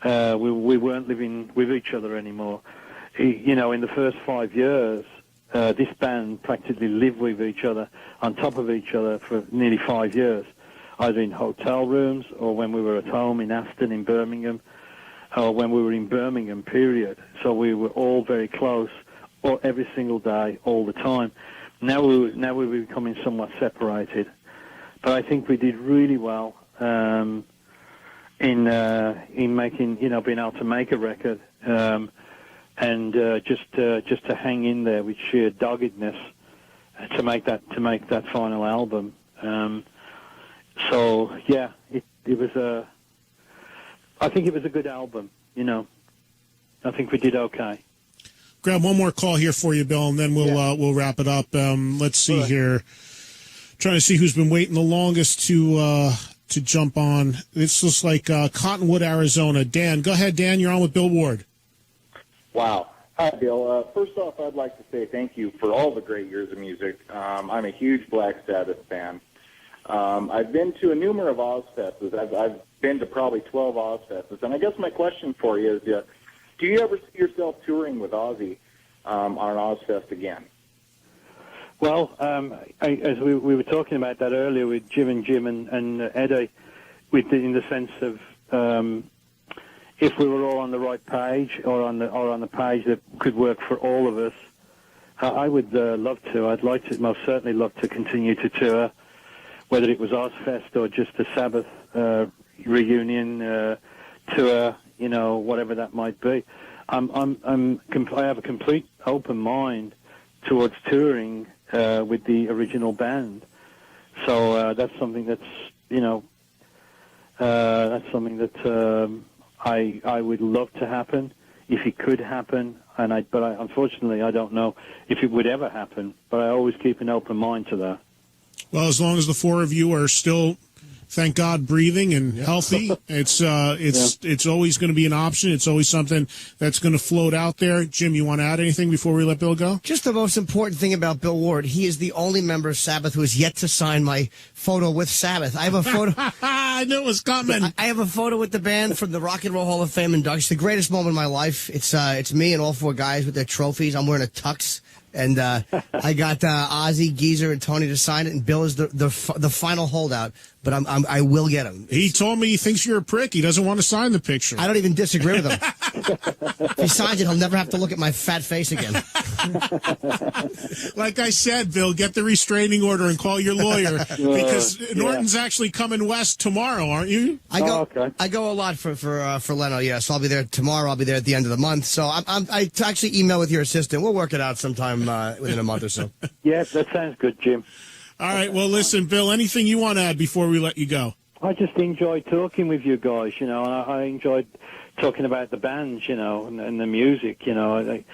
We weren't living with each other anymore. In the first 5 years, this band practically lived with each other, on top of each other for nearly 5 years, either in hotel rooms or when we were at home in Aston, in Birmingham, or when we were in Birmingham, period. So we were all very close, or every single day, all the time. Now we were becoming somewhat separated, but I think we did really well in making, being able to make a record, and just to hang in there with sheer doggedness to make that final album. So yeah, it was I think it was a good album. I think we did okay. Grab one more call here for you, Bill, and then we'll wrap it up. Let's see here. Trying to see who's been waiting the longest to jump on. This looks like Cottonwood, Arizona. Dan, go ahead, Dan. You're on with Bill Ward. Wow. Hi, Bill. First off, I'd like to say thank you for all the great years of music. I'm a huge Black Sabbath fan. I've been to a number of Ozfests. I've been to probably 12 Ozfests. And I guess my question for you is, do you ever see yourself touring with Ozzy on an Ozfest again? Well, as we were talking about that earlier with Jim and Eddie, in the sense of if we were all on the right page or on the page that could work for all of us, I would love to. I'd like to, most certainly love to continue to tour, whether it was Ozfest or just a Sabbath reunion tour, whatever that might be. I have a complete open mind towards touring with the original band. So that's something that's I would love to happen if it could happen, but unfortunately I don't know if it would ever happen. But I always keep an open mind to that. Well, as long as the four of you are still, thank God, breathing and healthy, it's always going to be an option. It's always something that's going to float out there. Jim, you want to add anything before we let Bill go? Just the most important thing about Bill Ward, he is the only member of Sabbath who has yet to sign my photo with Sabbath. I have a photo. I knew it was coming. I have a photo with the band from the Rock and Roll Hall of Fame induction. It's the greatest moment of my life. It's me and all four guys with their trophies. I'm wearing a tux. And I got Ozzy, Geezer, and Tony to sign it, and Bill is the final holdout. But I will get him. He told me he thinks you're a prick. He doesn't want to sign the picture. I don't even disagree with him. If he signs it, he'll never have to look at my fat face again. Like I said, Bill, get the restraining order and call your lawyer because Norton's actually coming west tomorrow, aren't you? I go a lot for Leno. Yeah, so I'll be there tomorrow. I'll be there at the end of the month. So I actually email with your assistant. We'll work it out sometime within a month or so. Yeah, that sounds good, Jim. All right. Well, listen, Bill, anything you want to add before we let you go? I just enjoyed talking with you guys, and I enjoyed talking about the bands, and the music, I'm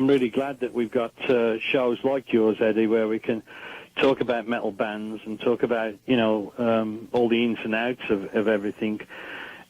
really glad that we've got shows like yours, Eddie, where we can talk about metal bands and talk about, all the ins and outs of everything.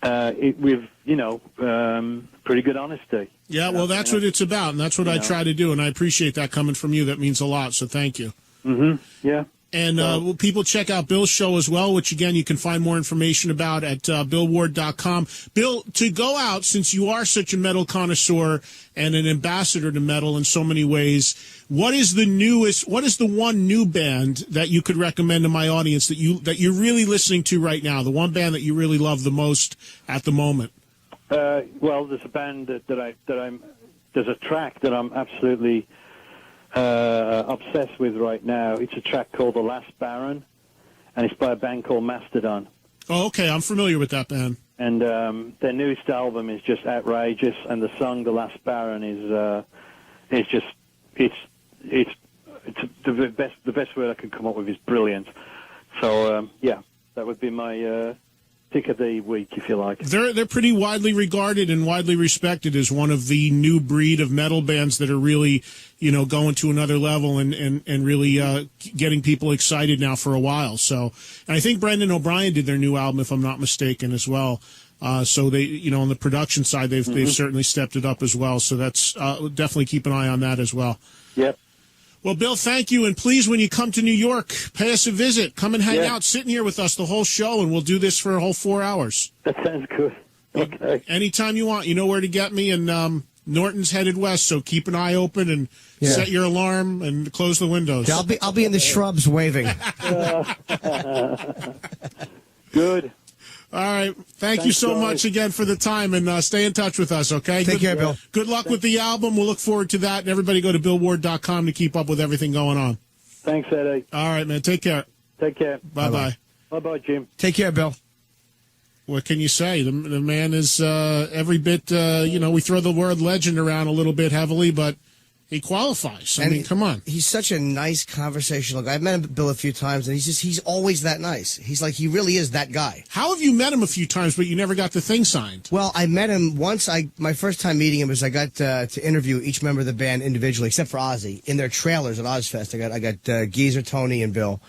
With pretty good honesty. Yeah, well, that's what it's about, and that's what I try to do, and I appreciate that coming from you. That means a lot, so thank you. Mm-hmm. Yeah. And will people check out Bill's show as well, which, again, you can find more information about at billward.com. Bill, to go out, since you are such a metal connoisseur and an ambassador to metal in so many ways, what is the one new band that you could recommend to my audience that you're really listening to right now, the one band that you really love the most at the moment? Well, there's a band there's a track that I'm absolutely obsessed with right now. It's a track called The Last Baron, and it's by a band called Mastodon. Oh, okay. I'm familiar with that band. And their newest album is just outrageous, and the song The Last Baron is just it's the best word I could come up with is brilliant. So that would be my pick of the week, if you like. They're pretty widely regarded and widely respected as one of the new breed of metal bands that are really, going to another level and really getting people excited now for a while. So, and I think Brendan O'Brien did their new album, if I'm not mistaken, as well. So they, on the production side, they've certainly stepped it up as well. So that's definitely keep an eye on that as well. Yep. Well, Bill, thank you. And please, when you come to New York, pay us a visit. Come and hang out, sitting here with us the whole show, and we'll do this for a whole 4 hours. That sounds good. Okay. Anytime you want. You know where to get me. And Norton's headed west, so keep an eye open and set your alarm and close the windows. Yeah, I'll be in the shrubs waving. Good. All right. Thank you so much again for the time, and stay in touch with us, okay? Take care, Bill. Good luck with the album. We'll look forward to that, and everybody go to billward.com to keep up with everything going on. Thanks, Eddie. All right, man. Take care. Take care. Bye-bye. Bye-bye, Jim. Take care, Bill. What can you say? The man is every bit, we throw the word legend around a little bit heavily, but He qualifies. I And mean, come on. He's such a nice conversational guy. I've met Bill a few times, and he's always that nice. He's like, he really is that guy. How have you met him a few times, but you never got the thing signed? Well, I met him once. My first time meeting him was I got to interview each member of the band individually, except for Ozzy, in their trailers at Ozfest. I got Geezer, Tony, and Bill.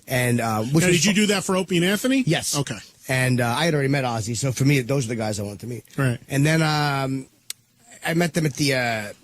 And Did you do that for Opie and Anthony? Yes. Okay. And I had already met Ozzy, so for me, those are the guys I wanted to meet. Right. And then I met them at the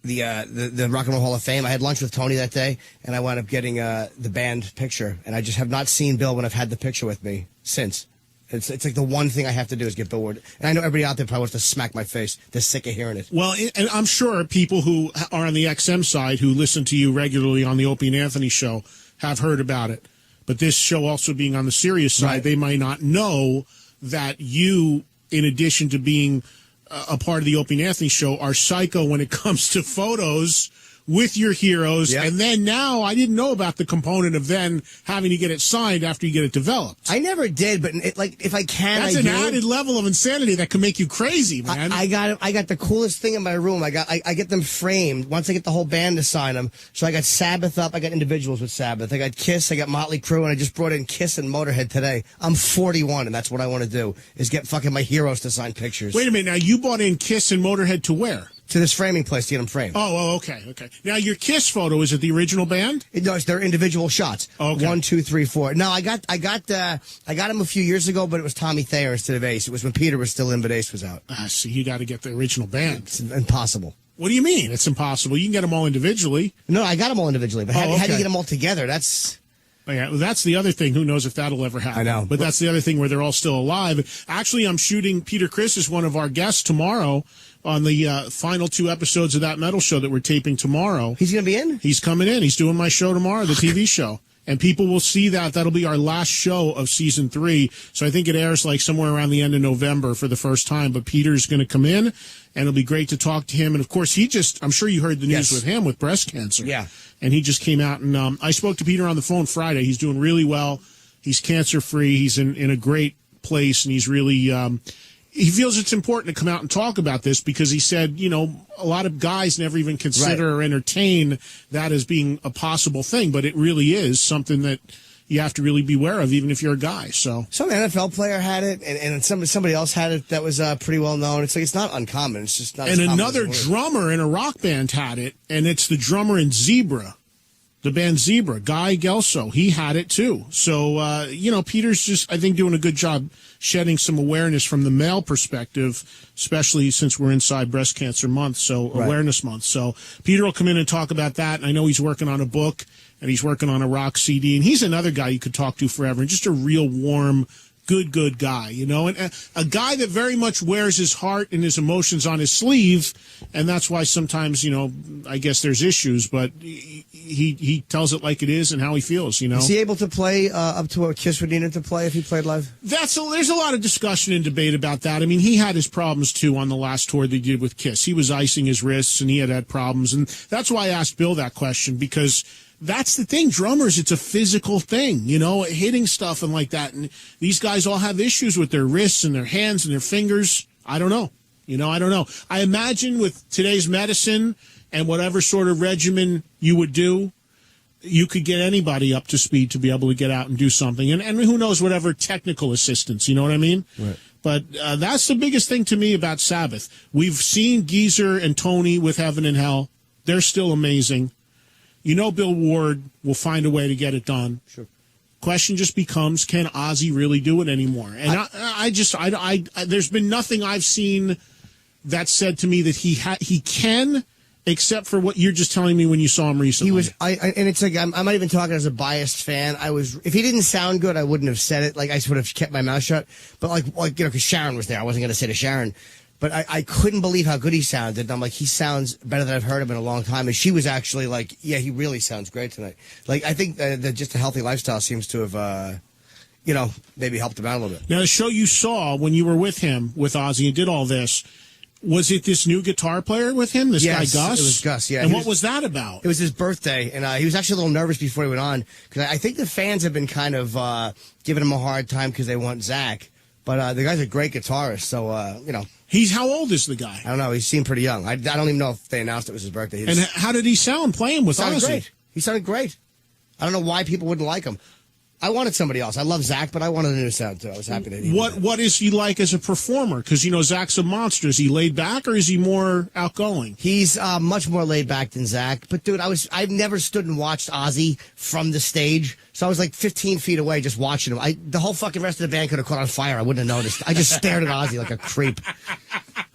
Rock and Roll Hall of Fame. I had lunch with Tony that day, and I wound up getting the band picture. And I just have not seen Bill when I've had the picture with me since. It's like the one thing I have to do is get Bill Ward. And I know everybody out there probably wants to smack my face. They're sick of hearing it. Well, and I'm sure people who are on the XM side who listen to you regularly on the Opie and Anthony show have heard about it. But this show also being on the serious side, Right. they might not know that you, in addition to being a part of the Opie and Anthony show, are psycho when it comes to photos with your heroes. Yep. And then now I didn't know about the component of then having to get it signed after you get it developed. I never did, but if I can, That's I an do. added level of insanity that can make you crazy, man. I got the coolest thing in my room. I get them framed once I get the whole band to sign them. So I got Sabbath up. I got individuals with Sabbath. I got Kiss. I got Motley Crue, and I just brought in Kiss and Motorhead today. I'm 41, and that's what I want to do is get fucking my heroes to sign pictures. Wait a minute. Now, you bought in Kiss and Motorhead to where? To this framing place to get them framed. Oh, okay. Now, your Kiss photo, is it the original band? No, it's their individual shots. Okay. 1, 2, 3, 4. No, I got him a few years ago, but it was Tommy Thayer instead of Ace. It was when Peter was still in, but Ace was out. See, you got to get the original band. It's impossible. What do you mean? It's impossible. You can get them all individually. No, I got them all individually, but how do you get them all together? That's... Oh, yeah, well, that's the other thing. Who knows if that'll ever happen? I know. But that's the other thing where they're all still alive. Actually, I'm shooting. Peter Criss is one of our guests tomorrow on the final 2 episodes of That Metal Show that we're taping tomorrow. He's going to be in? He's coming in. He's doing my show tomorrow, the TV show. And people will see that. That'll be our last show of season 3. So I think it airs like somewhere around the end of November for the first time. But Peter's going to come in, and it'll be great to talk to him. And, of course, I'm sure you heard the news with him with breast cancer. Yeah. And he just came out, and I spoke to Peter on the phone Friday. He's doing really well. He's cancer-free. He's in a great place, and he's really he feels it's important to come out and talk about this because he said, a lot of guys never even consider or entertain that as being a possible thing, but it really is something that you have to really be aware of, even if you're a guy. So some NFL player had it, and somebody else had it that was pretty well known. It's like it's not uncommon. It's just not. And as common another as it drummer in a rock band had it, and it's the drummer in Zebra. The band Zebra, Guy Gelso, he had it too. So, Peter's just, I think, doing a good job shedding some awareness from the male perspective, especially since we're inside Breast Cancer Month, Awareness Month. So Peter will come in and talk about that. And I know he's working on a book and he's working on a rock CD. And he's another guy you could talk to forever and just a real warm, good guy, and a guy that very much wears his heart and his emotions on his sleeve, and that's why sometimes, I guess there's issues, but he tells it like it is and how he feels, Is he able to play up to what Kiss would need him to play if he played live? There's a lot of discussion and debate about that. I mean, he had his problems, too, on the last tour they did with Kiss. He was icing his wrists, and he had problems, and that's why I asked Bill that question, because that's the thing. Drummers, it's a physical thing, hitting stuff and like that. And these guys all have issues with their wrists and their hands and their fingers. I don't know. I don't know. I imagine with today's medicine and whatever sort of regimen you would do, you could get anybody up to speed to be able to get out and do something. And who knows, whatever technical assistance, you know what I mean? Right. But that's the biggest thing to me about Sabbath. We've seen Geezer and Tony with Heaven and Hell. They're still amazing. Bill Ward will find a way to get it done. Sure. Question just becomes, can Ozzy really do it anymore? And I there's been nothing I've seen that said to me that he can, except for what you're just telling me when you saw him recently. He was, and it's like I'm not even talking as a biased fan. If he didn't sound good, I wouldn't have said it. Like I would have kept my mouth shut. But because Sharon was there, I wasn't going to say to Sharon. But I couldn't believe how good he sounded. And I'm like, he sounds better than I've heard him in a long time. And she was actually like, yeah, he really sounds great tonight. Like, I think that just a healthy lifestyle seems to have, maybe helped him out a little bit. Now, the show you saw when you were with him, with Ozzy, and did all this, was it this new guitar player with him, this guy Gus? It was Gus, yeah. And what was that about? It was his birthday, and he was actually a little nervous before he went on, because I think the fans have been kind of giving him a hard time because they want Zach. But the guy's a great guitarist, so, you know. He's how old is the guy? I don't know. He seemed pretty young. I don't even know if they announced it was his birthday. And how did he sound playing with sounded Ozzy? Great. He sounded great. I don't know why people wouldn't like him. I wanted somebody else. I love Zach, but I wanted a new sound, too. I was happy that he What is he like as a performer? Because, you know, Zach's a monster. Is he laid back or is he more outgoing? He's much more laid back than Zach. But, dude, I've never stood and watched Ozzy from the stage. So I was like 15 feet away just watching him. The whole fucking rest of the band could have caught on fire. I wouldn't have noticed. I just stared at Ozzy like a creep.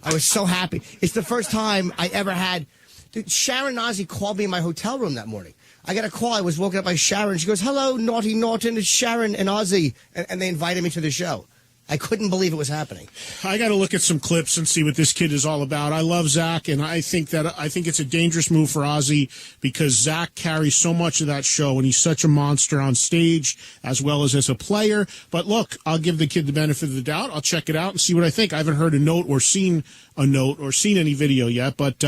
I was so happy. It's the first time I ever had... Dude, Sharon and Ozzy called me in my hotel room that morning. I got a call. I was woken up by Sharon. She goes, "Hello, Naughty Norton. It's Sharon and Ozzy." And they invited me to the show. I couldn't believe it was happening. I got to look at some clips and see what this kid is all about. I love Zach, and I think it's a dangerous move for Ozzy because Zach carries so much of that show, and he's such a monster on stage as well as a player. But look, I'll give the kid the benefit of the doubt. I'll check it out and see what I think. I haven't heard a note or seen any video yet, but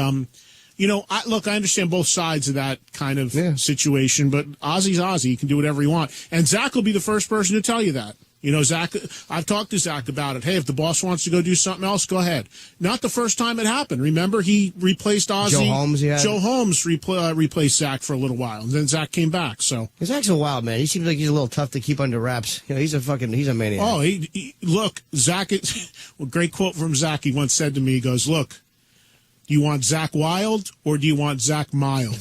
you know, I understand both sides of that kind of situation, but Ozzy's Ozzy. He can do whatever he wants. And Zach will be the first person to tell you that. You know, Zach, I've talked to Zach about it. Hey, if the boss wants to go do something else, go ahead. Not the first time it happened. Remember, he replaced Ozzy. Joe Holmes, yeah. Joe Holmes replaced Zach for a little while, and then Zach came back. So Zach's a wild man. He seems like he's a little tough to keep under wraps. You know, he's a maniac. Oh, look, Zach, well, great quote from Zach. He once said to me, he goes, "Look, do you want Zach Wild or do you want Zach Mild?"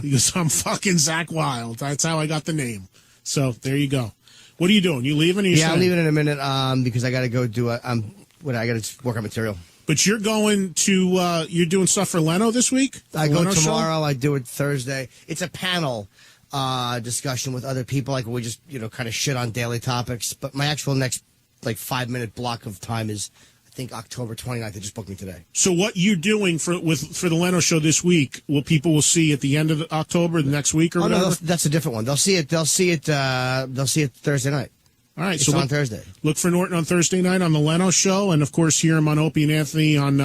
He goes, "I'm fucking Zach Wild." That's how I got the name. So there you go. What are you doing? You leaving? Or you staying? I'm leaving in a minute because I got to go do I got to work on material. But you're going to you're doing stuff for Leno this week? I go Leno tomorrow. Show? I do it Thursday. It's a panel discussion with other people. Like we just kind of shit on daily topics. But my actual next 5-minute block of time is, I think, October 29th. They just booked me today. So what you're doing for the Leno Show this week, people will see at the end of October, the next week or whatever? No, that's a different one. They'll see it Thursday night. All right, it's on Thursday. Look for Norton on Thursday night on the Leno Show, and of course here on Opie and Anthony on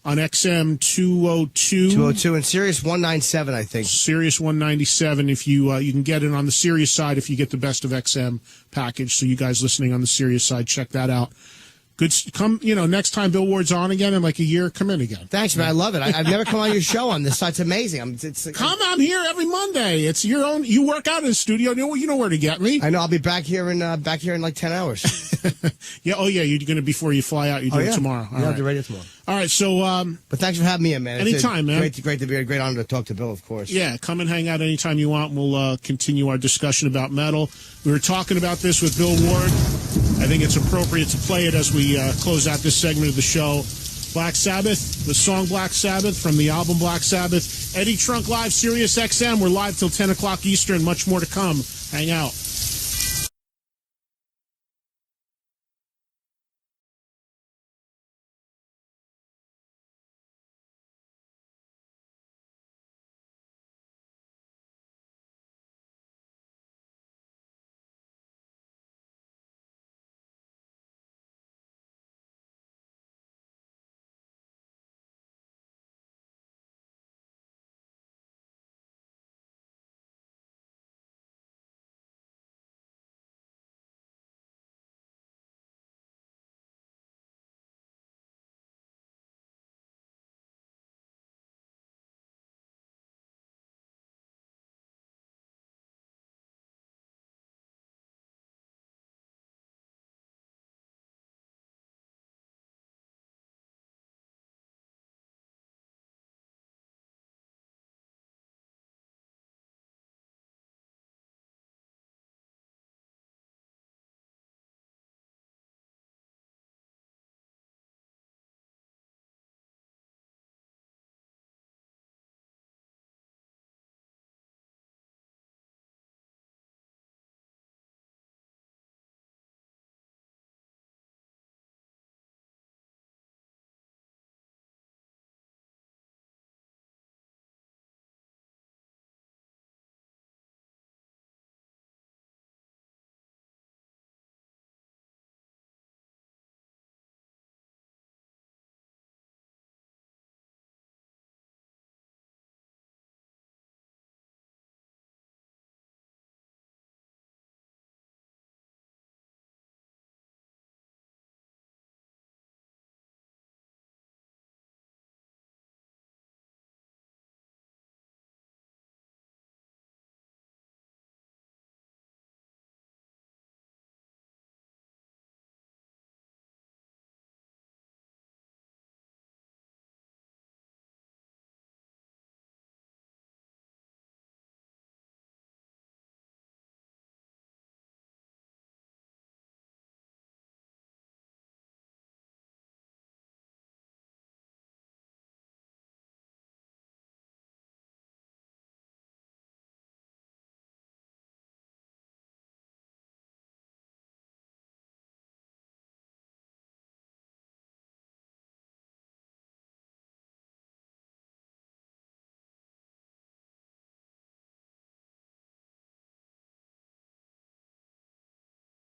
XM 202. 202 and Sirius 197, I think. Sirius 197. If you can get it on the Sirius side if you get the Best of XM package. So you guys listening on the Sirius side, check that out. Good. Come, next time Bill Ward's on again in like a year, come in again. Thanks, man. I love it. I've never come on your show on this. It's amazing. I'm here every Monday. It's your own. You work out in the studio. You know where to get me. I know. I'll be back here in like 10 hours. Yeah. Oh, yeah. You're going to before you fly out. You do it tomorrow. I'll do radio tomorrow. All right. So, but thanks for having me in, man. Anytime, man. Great to be a great honor to talk to Bill, of course. Yeah. Come and hang out anytime you want. We'll continue our discussion about metal. We were talking about this with Bill Ward. I think it's appropriate to play it as we close out this segment of the show. Black Sabbath, the song Black Sabbath from the album Black Sabbath. Eddie Trunk Live, Sirius XM. We're live till 10 o'clock Eastern. Much more to come. Hang out.